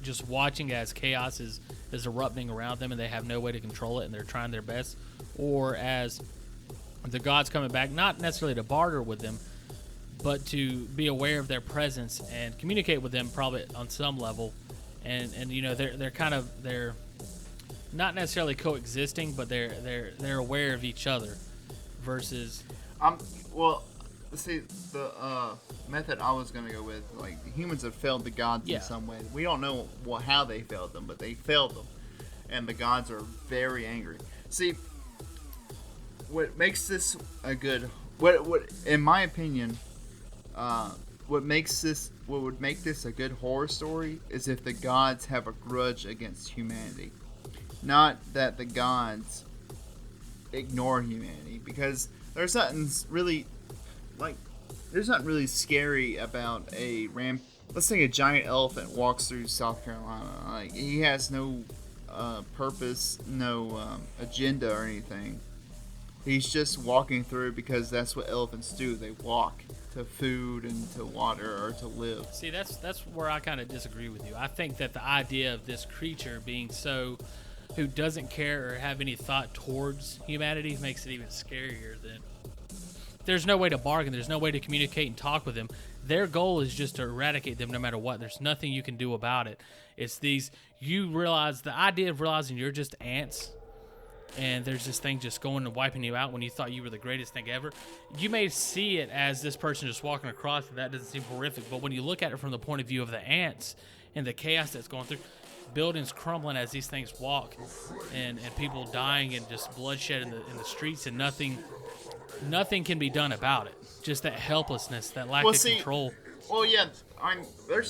just watching as chaos is is erupting around them and they have no way to control it and they're trying their best, or as the gods coming back, not necessarily to barter with them, but to be aware of their presence and communicate with them probably on some level, and they're not necessarily coexisting, but they're aware of each other versus well, see, the method I was gonna go with, like, the humans have failed the gods in some way. We don't know how they failed them, but they failed them, and the gods are very angry. See, what makes this a good, what in my opinion, what would make this a good horror story is if the gods have a grudge against humanity, not that the gods ignore humanity, because there's nothing really scary about let's say a giant elephant walks through South Carolina. Like, he has no purpose, no agenda or anything. He's just walking through because that's what elephants do. They walk to food and to water or to live. See, that's where I kind of disagree with you. I think that the idea of this creature being who doesn't care or have any thought towards humanity makes it even scarier. Than there's no way to bargain, there's no way to communicate and talk with them. Their goal is just to eradicate them no matter what. There's nothing you can do about it. It's you realize the idea of realizing you're just ants and there's this thing just going and wiping you out when you thought you were the greatest thing ever. You may see it as this person just walking across, and that doesn't seem horrific, but when you look at it from the point of view of the ants and the chaos that's going through, buildings crumbling as these things walk, and people dying and just bloodshed in the streets, and nothing can be done about it. Just that helplessness, that lack of control. Well, yeah, there can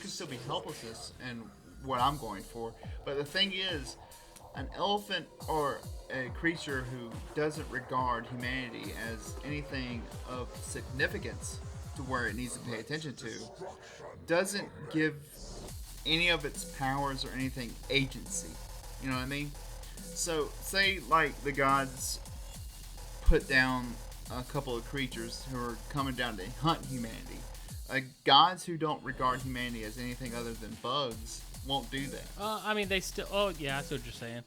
still be helplessness in what I'm going for, but the thing is, an elephant or a creature who doesn't regard humanity as anything of significance to where it needs to pay attention to, doesn't give any of its powers or anything agency. You know what I mean? So, say, like, the gods put down a couple of creatures who are coming down to hunt humanity. Gods who don't regard humanity as anything other than bugs won't do that. I mean, they still. Oh, yeah, I see what you're saying.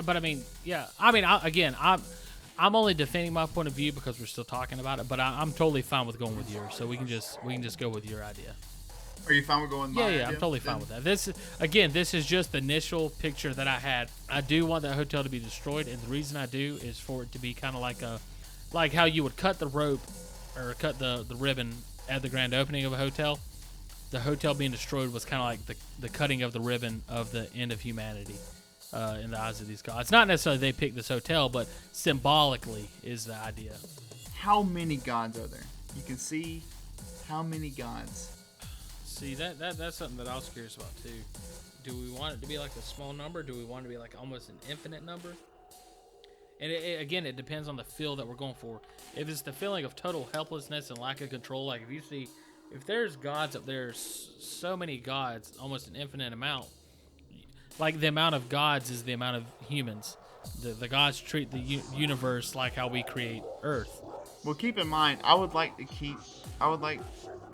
But I mean, yeah. I mean, I'm only defending my point of view because we're still talking about it. But I'm totally fine with going with yours. So we can just go with your idea. Are you fine with going with my idea? Yeah, I'm totally fine with that. This is just the initial picture that I had. I do want that hotel to be destroyed, and the reason I do is for it to be kind of like how you would cut the rope or cut the ribbon at the grand opening of a hotel. The hotel being destroyed was kind of like the cutting of the ribbon of the end of humanity in the eyes of these gods. Not necessarily they picked this hotel, but symbolically is the idea. How many gods are there? You can see how many gods. See, that's something that I was curious about too. Do we want it to be like a small number? Do we want it to be like almost an infinite number? And again, it depends on the feel that we're going for. If it's the feeling of total helplessness and lack of control, like if there's gods up there, so many gods, almost an infinite amount. Like the amount of gods is the amount of humans. The gods treat the universe like how we create Earth. Well, keep in mind, I would like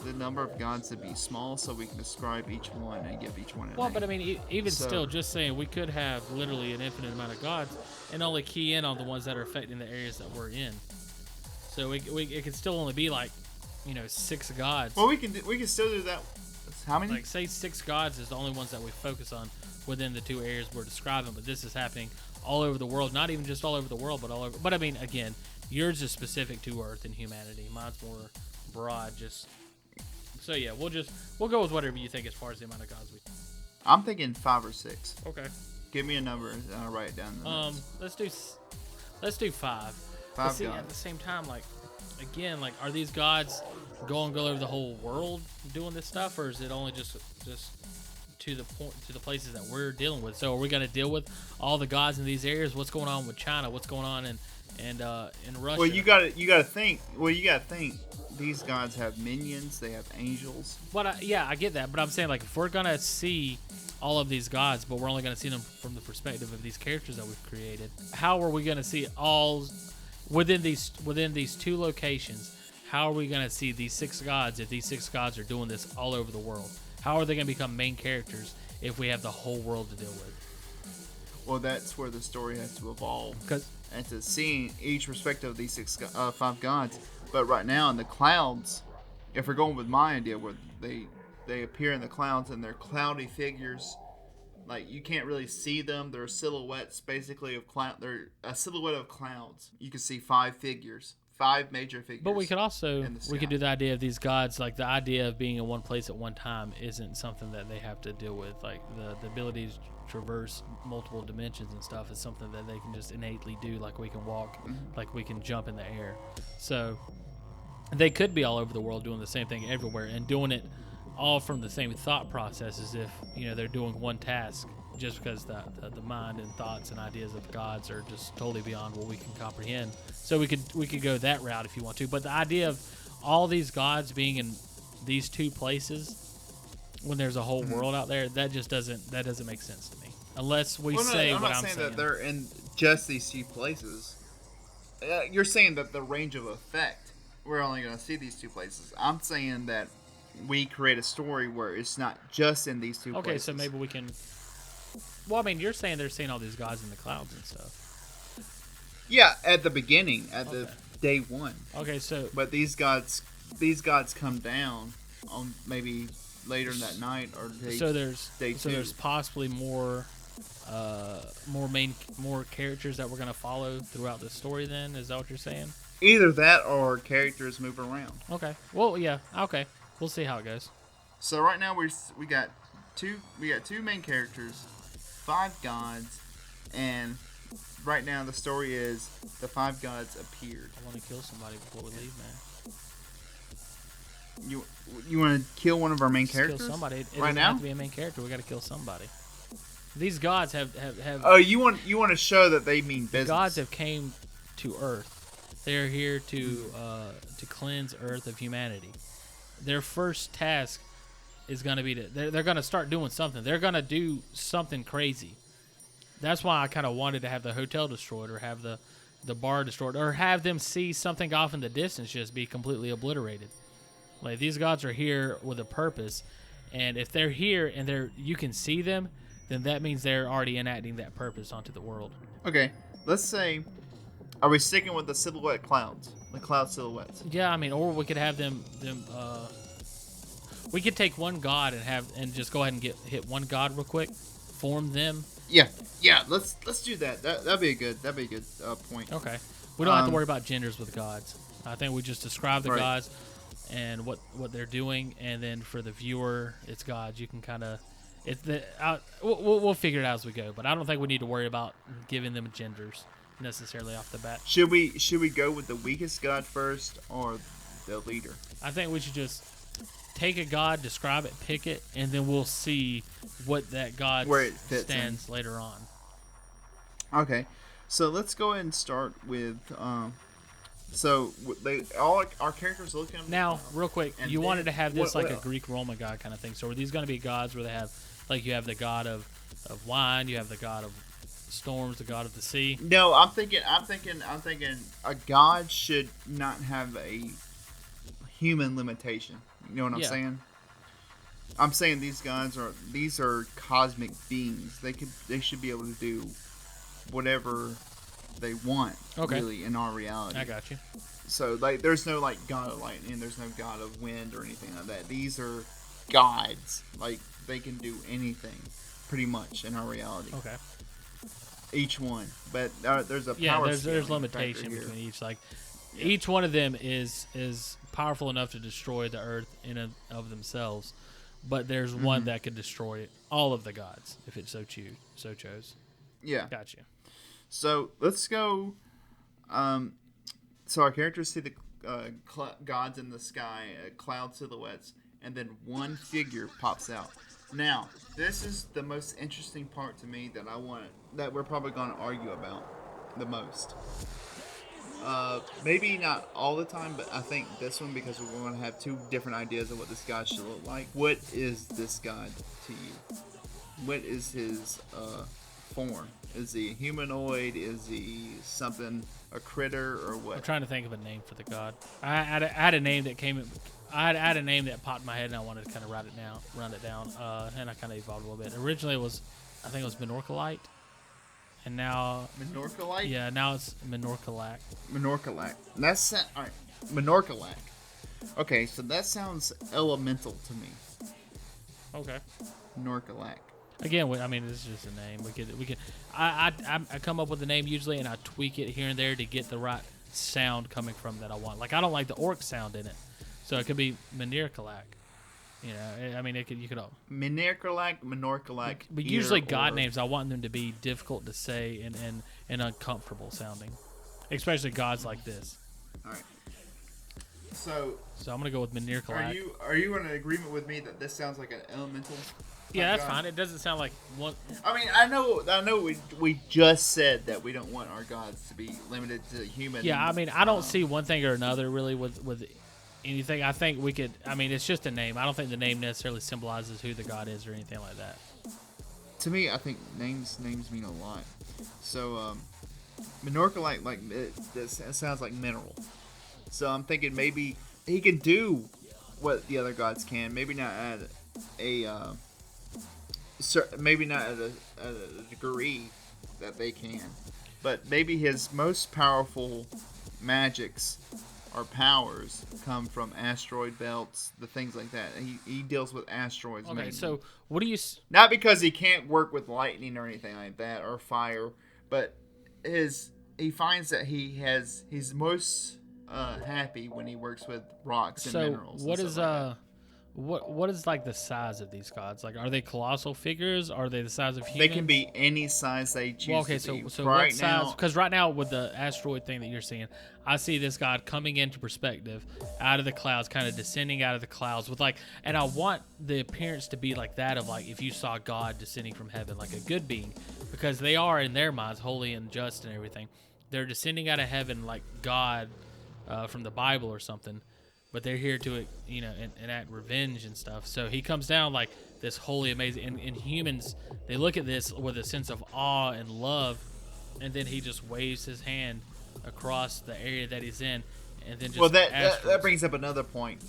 the number of gods to be small so we can describe each one and give each one a name. But I mean, even still, just saying we could have literally an infinite amount of gods and only key in on the ones that are affecting the areas that we're in. So it could still only be like, 6 gods. Well, we can still do that. How many? Like, say 6 gods is the only ones that we focus on within the 2 areas we're describing, but this is happening all over the world. Not even just all over the world, but all over. But I mean, again, yours is specific to Earth and humanity. Mine's more broad. So yeah, we'll go with whatever you think as far as the amount of gods we. I'm thinking 5 or 6. Okay. Give me a number and I'll write it down. In the notes. Let's do 5. 5 but see, gods. at the same time, are these gods go over the whole world doing this stuff, or is it only just to the places that we're dealing with? So are we going to deal with all the gods in these areas? What's going on with China? What's going on in Russia? Well, you gotta think. These gods have minions. They have angels. But I get that. But I'm saying, like, if we're gonna see all of these gods, but we're only gonna see them from the perspective of these characters that we've created, how are we gonna see all within these 2 locations? How are we gonna see these 6 gods if these 6 gods are doing this all over the world? How are they gonna become main characters if we have the whole world to deal with? well, that's where the story has to evolve. 'Cause- And to seeing each respective of these five gods. But right now in the clouds, if we're going with my idea, where they appear in the clouds and they're cloudy figures, like you can't really see them. They're silhouettes basically of cloud. They're a silhouette of clouds. You can see five major figures. But we could also in the we could sky. do the idea of these gods, like the idea of being in one place at one time isn't something that they have to deal with. Like the ability to traverse multiple dimensions and stuff is something that they can just innately do. Like we can walk, like we can jump in the air. So they could be all over the world doing the same thing everywhere and doing it all from the same thought process, as if they're doing one task. Just because the mind and thoughts and ideas of gods are just totally beyond what we can comprehend. So we could go that route if you want to. But the idea of all these gods being in these two places when there's a whole world out there, that doesn't make sense to me. Unless we say I'm what not I'm saying saying. that they're in just these two places. You're saying that the range of effect, we're only going to see these two places. I'm saying that we create a story where it's not just in these two places. Okay, so maybe we can. Well, I mean, you're saying they're seeing all these gods in the clouds and stuff. Yeah, at the beginning, at the day one. Okay, so But these gods come down on maybe later in that night or day. Day two. there's possibly more characters that we're gonna follow throughout the story. Then is that what you're saying? Either that or characters move around. Okay. Well, yeah. Okay. We'll see how it goes. So right now we got two main characters, 5 gods, and right now the story is the 5 gods appeared. I want to kill somebody before we leave, man. You want to kill one of our main Just characters? kill somebody. It right doesn't now? have to be a main character. We got to kill somebody. These gods have Oh, you want to show that they mean business. gods have came to Earth. They are here to cleanse Earth of humanity. Their first task is going to be they're going to start doing something. They're going to do something crazy. That's why I kind of wanted to have the hotel destroyed, or have the bar destroyed, or have them see something off in the distance just be completely obliterated. Like, these gods are here with a purpose, and if they're here and you can see them, then that means they're already enacting that purpose onto the world. Okay, let's say, are we sticking with the silhouette clouds, the cloud silhouettes? Yeah, I mean, or we could have them. We could take one god and just go ahead and hit one god real quick, form them. Yeah. Let's do that. That'd be a good point. Okay, we don't have to worry about genders with gods. I think we just describe the Right. gods and what they're doing, and then for the viewer, it's gods. You can kind of we'll figure it out as we go. But I don't think we need to worry about giving them genders necessarily off the bat. Should we go with the weakest god first or the leader? I think we should just take a god, describe it, pick it, and then we'll see what that god Where it fits stands later on. Okay, so let's go ahead and start with so all our characters looking Now, real quick, and you then- wanted to have this what- like a Greek Roman god kind of thing. So are these going to be gods where they have, like, you have the god of wine, you have the god of storms, the god of the sea? No, I'm thinking a god should not have a human limitation. You know what I'm Yeah. saying? I'm saying these are cosmic beings. They should be able to do whatever they want. Okay. Really, in our reality. I got you. So like, there's no like god of lightning. There's no god of wind or anything like that. These are gods. Like, they can do anything, pretty much, in our reality. Okay. Each one, but there's a Yeah, power there's scaling limitation factor here. between each. Like, each one of them is powerful enough to destroy the earth in and of themselves, but there's one that could destroy all of the gods if it so chose. Yeah. Got you. So let's go. So our characters see the gods in the sky, cloud silhouettes, and then one figure pops out. Now, this is the most interesting part to me that we're probably going to argue about the most. Maybe not all the time, but I think this one, because we're going to have two different ideas of what this god should look like. What is this god to you? What is his form? Is he a humanoid? Is he a critter, or what? I'm trying to think of a name for the god. I had a name that came. I had a name that popped in my head, and I wanted to kind of run it down, and I kind of evolved a little bit. Originally, I think it was Menorcalite. and now Menorcalite? yeah, now it's Menorcalac. Menorcalac. That's alright. Menorcalac. Okay, so that sounds elemental to me. Okay. Menorcalac. Again, I mean, this is just a name. We could. I come up with a name usually, and I tweak it here and there to get the right sound coming from that I want. Like I don't like the orc sound in it, so it could be Menorcalac. You know, I mean, you could. Menorcalac, Menorcalac. But usually, God names, I want them to be difficult to say and uncomfortable sounding, especially gods like this. All right. So I'm gonna go with Menorcalac. Are you in agreement with me that this sounds like an elemental? Yeah, that's God? fine. It doesn't sound like one. I mean, I know. We just said that we don't want our gods to be limited to human. Yeah, I mean, I don't see one thing or another really with anything. I think we could. I mean, it's just a name. I don't think the name necessarily symbolizes who the god is or anything like that. To me, I think names mean a lot. So, Menorcalite, like it sounds like mineral. So I'm thinking maybe he can do what the other gods can. Maybe not at maybe not at a degree that they can, but maybe his most powerful magics or powers come from asteroid belts, the things like that. He deals with asteroids. Okay, mainly. so what do you? Not because he can't work with lightning or anything like that or fire, but he finds that he's most happy when he works with rocks and minerals. So what and is stuff like that. what is like the size of these gods? Like, are they colossal figures? Are they the size of humans? They can be any size they choose. Well, okay, to be. so right what size? now, Because right now with the asteroid thing that you're seeing, I see this god coming into perspective out of the clouds, kind of descending out of the clouds with like, and I want the appearance to be like that of like if you saw God descending from heaven, like a good being, because they are in their minds holy and just and everything. They're descending out of heaven like God from the Bible or something. But they're here to, enact revenge and stuff. So he comes down like this holy, amazing. And humans, they look at this with a sense of awe and love, and then he just waves his hand across the area that he's in, and then just. Well, that brings up another point.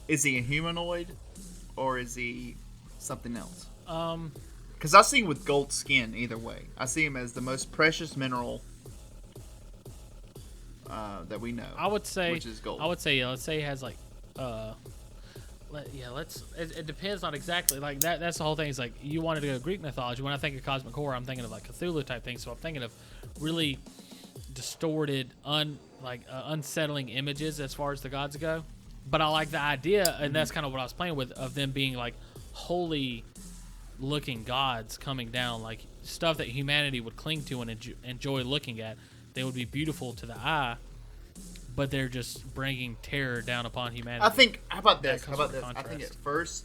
Is he a humanoid, or is he something else? Because I see him with gold skin either way. I see him as the most precious mineral that we know. I would say, which is gold. I would say, let's say he has like, it depends on exactly like that. That's the whole thing. Is like you wanted to go Greek mythology. When I think of cosmic horror, I'm thinking of like Cthulhu type things. So I'm thinking of really distorted, unsettling images as far as the gods go. But I like the idea, and that's kind of what I was playing with, of them being like holy looking gods coming down, like stuff that humanity would cling to and enjoy looking at. They would be beautiful to the eye, but they're just bringing terror down upon humanity. I think. How about this? comes How about with this? contrast.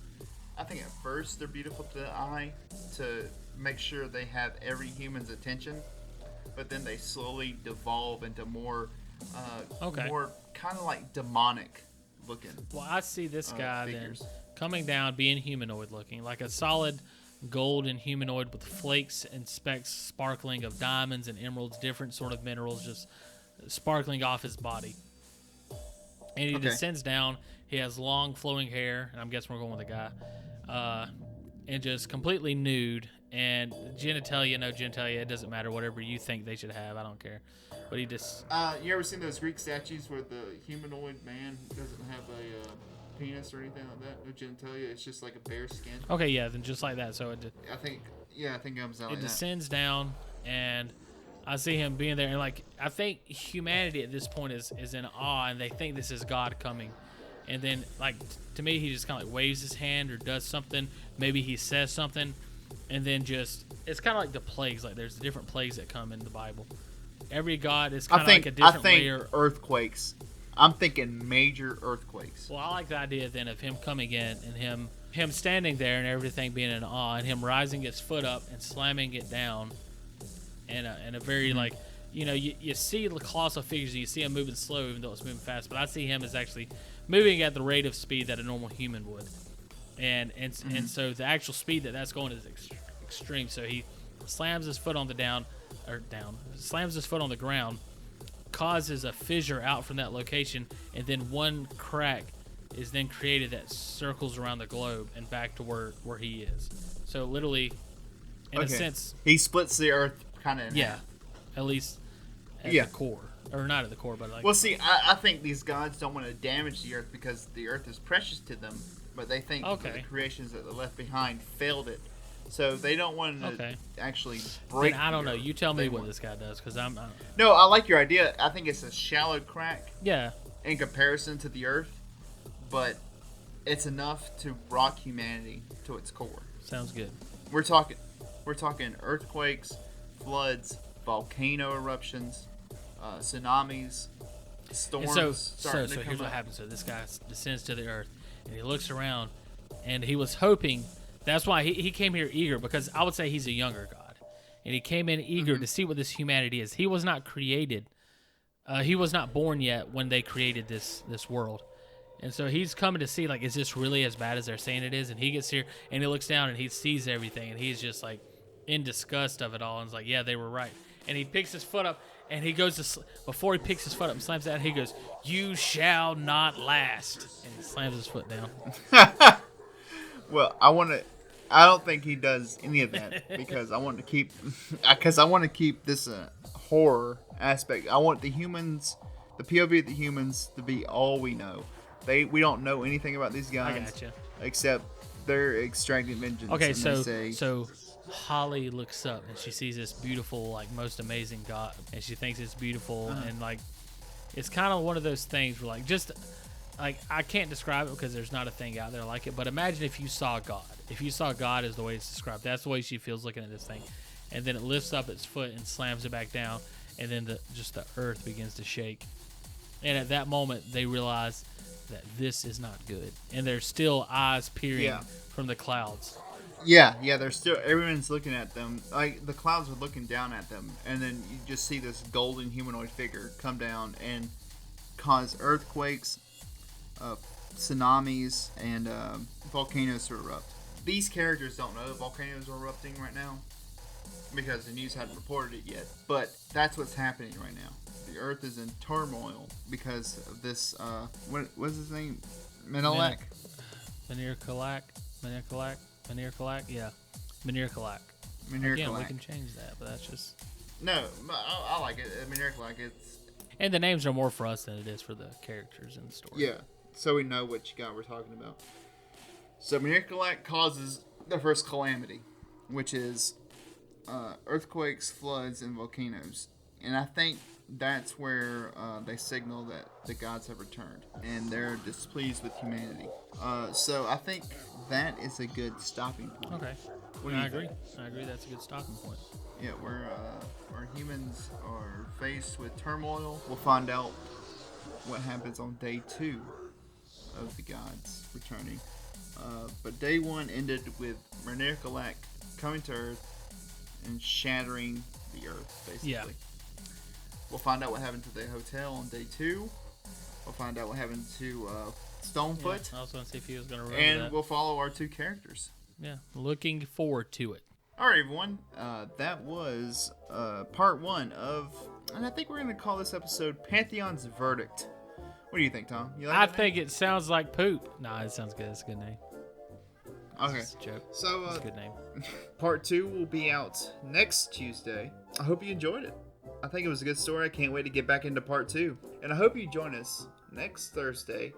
I think at first they're beautiful to the eye to make sure they have every human's attention, but then they slowly devolve into more kind of like demonic looking. Well, I see this guy figures. then coming down, being humanoid looking, like a solid golden humanoid with flakes and specks sparkling of diamonds and emeralds, different sort of minerals just sparkling off his body. And he descends down. He has long flowing hair, and I'm guessing we're going with a guy, and just completely nude. And genitalia, no genitalia, it doesn't matter. Whatever you think they should have, I don't care. But he just. You ever seen those Greek statues where the humanoid man doesn't have a penis or anything like that? No genitalia. It's just like a bare skin. Okay, yeah, then just like that. So I think it comes out like that. It descends down, and I see him being there, and like I think humanity at this point is in awe, and they think this is God coming. And then, like, to me, he just kind of like waves his hand or does something. Maybe he says something, and then it's kind of like the plagues. Like, there's different plagues that come in the Bible. Every god is kind of like a different layer. Earthquakes. I'm thinking major earthquakes. Well, I like the idea then of him coming in and him standing there and everything being in awe, and him rising his foot up and slamming it down, in a very like. You see the colossal figures, and you see him moving slow, even though it's moving fast. But I see him as actually moving at the rate of speed that a normal human would, and so the actual speed that's going is extreme. So he slams his foot on slams his foot on the ground, causes a fissure out from that location, and then one crack is then created that circles around the globe and back to where he is. So literally, in a sense, he splits the earth kind of Yeah, at least at Yeah. the core, or not at the core, but like. Well, see, I think these gods don't want to damage the earth because the earth is precious to them, but they think that the creations that they left behind failed it. So they don't want to actually break. Then I don't the know. earth. You tell me They what want- this guy does, because I'm. No, I like your idea. I think it's a shallow crack Yeah. in comparison to the earth, but it's enough to rock humanity to its core. Sounds good. We're talking earthquakes, floods, volcano eruptions, tsunamis, storms. And starting to so come here's what up. happens. So this guy descends to the earth, and he looks around, and he was hoping. That's why he came here eager, because I would say he's a younger god, and he came in eager to see what this humanity is. He was not created. He was not born yet when they created this world. And so he's coming to see, like, is this really as bad as they're saying it is? And he gets here, and he looks down, and he sees everything, and he's just, like, in disgust of it all, and is like, yeah, they were right. And he picks his foot up, and he goes to before he picks his foot up and slams that, he goes, "You shall not last," and he slams his foot down. Well, I don't think he does any of that because I want to keep this horror aspect. I want the humans, the POV of the humans, to be all we know. We don't know anything about these guys. I gotcha. Except they're extracting vengeance. Okay, and so they say, so Holly looks up and she sees this beautiful, like, most amazing god, and she thinks it's beautiful, and like it's kind of one of those things where, like, just like, I can't describe it because there's not a thing out there like it, but imagine if you saw God. If you saw God is the way it's described. That's the way she feels looking at this thing, and then it lifts up its foot and slams it back down, and then the earth begins to shake, and at that moment they realize that this is not good, and there's still eyes peering from the clouds. Yeah, they're still. Everyone's looking at them. Like the clouds are looking down at them, and then you just see this golden humanoid figure come down and cause earthquakes, tsunamis, and volcanoes to erupt. These characters don't know that volcanoes are erupting right now because the news hadn't reported it yet. But that's what's happening right now. The Earth is in turmoil because of this. What's his name? Menelek. Menir Kalak. Yeah. Menir Kalak. Again, we can change that, but that's just... No, I like it. Menir Kalak, it's... And the names are more for us than it is for the characters in the story. Yeah, so we know which guy we're talking about. So Menir Kalak causes the first calamity, which is earthquakes, floods, and volcanoes. And I think that's where they signal that the gods have returned, and they're displeased with humanity. So I think that is a good stopping point. Okay. I agree. That's a good stopping point. Yeah, where humans are faced with turmoil. We'll find out what happens on day 2 of the gods returning. But day 1 ended with Menir Kalak coming to Earth and shattering the Earth, basically. Yeah. We'll find out what happened to the hotel on day 2. We'll find out what happened to Stonefoot. Yeah, I was going to see if he was going to remember And that. we'll follow our 2 characters. Yeah, looking forward to it. All right, everyone. That was part 1 of, and I think we're going to call this episode Pantheon's Verdict. What do you think, Tom? You like I that think name? it sounds like poop. Nah, it sounds good. It's a good name. Okay. It's a joke. So, It's a good name. part 2 will be out next Tuesday. I hope you enjoyed it. I think it was a good story. I can't wait to get back into part 2. And I hope you join us next Thursday,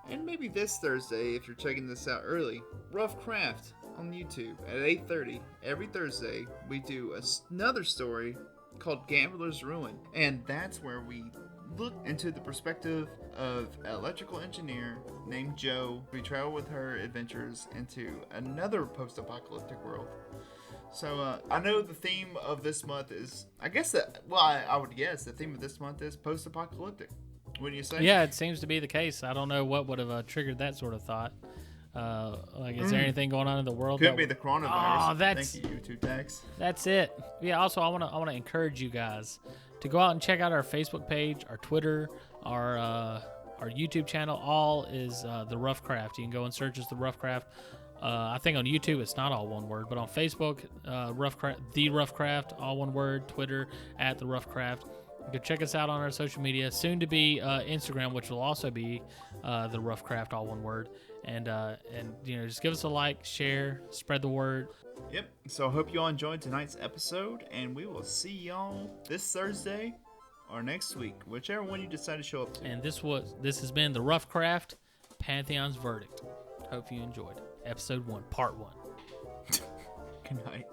and maybe this Thursday if you're checking this out early. Rough Craft on YouTube at 8:30 every Thursday. We do another story called Gambler's Ruin, and that's where we look into the perspective of an electrical engineer named Joe. We travel with her adventures into another post-apocalyptic world. So I know the theme of this month is, I guess that, well, I would guess the theme of this month is post-apocalyptic. Wouldn't you say? Yeah, it seems to be the case. I don't know what would have triggered that sort of thought. Is there anything going on in the world? Could be the coronavirus. Oh, that's... Thank you, YouTube tags. That's it. Yeah. Also, I want to encourage you guys to go out and check out our Facebook page, our Twitter, our YouTube channel. All is the Rough Craft. You can go and search as the Rough Craft. I think on YouTube it's not all one word, but on Facebook, the Rough Craft, all one word. Twitter at the Rough Craft. Go check us out on our social media. Soon to be Instagram, which will also be the Rough Craft, all one word. And just give us a like, share, spread the word. Yep. So I hope you all enjoyed tonight's episode, and we will see y'all this Thursday or next week, whichever one you decide to show up to. And this has been the Rough Craft Pantheon's Verdict. Hope you enjoyed episode 1, part 1. Good night.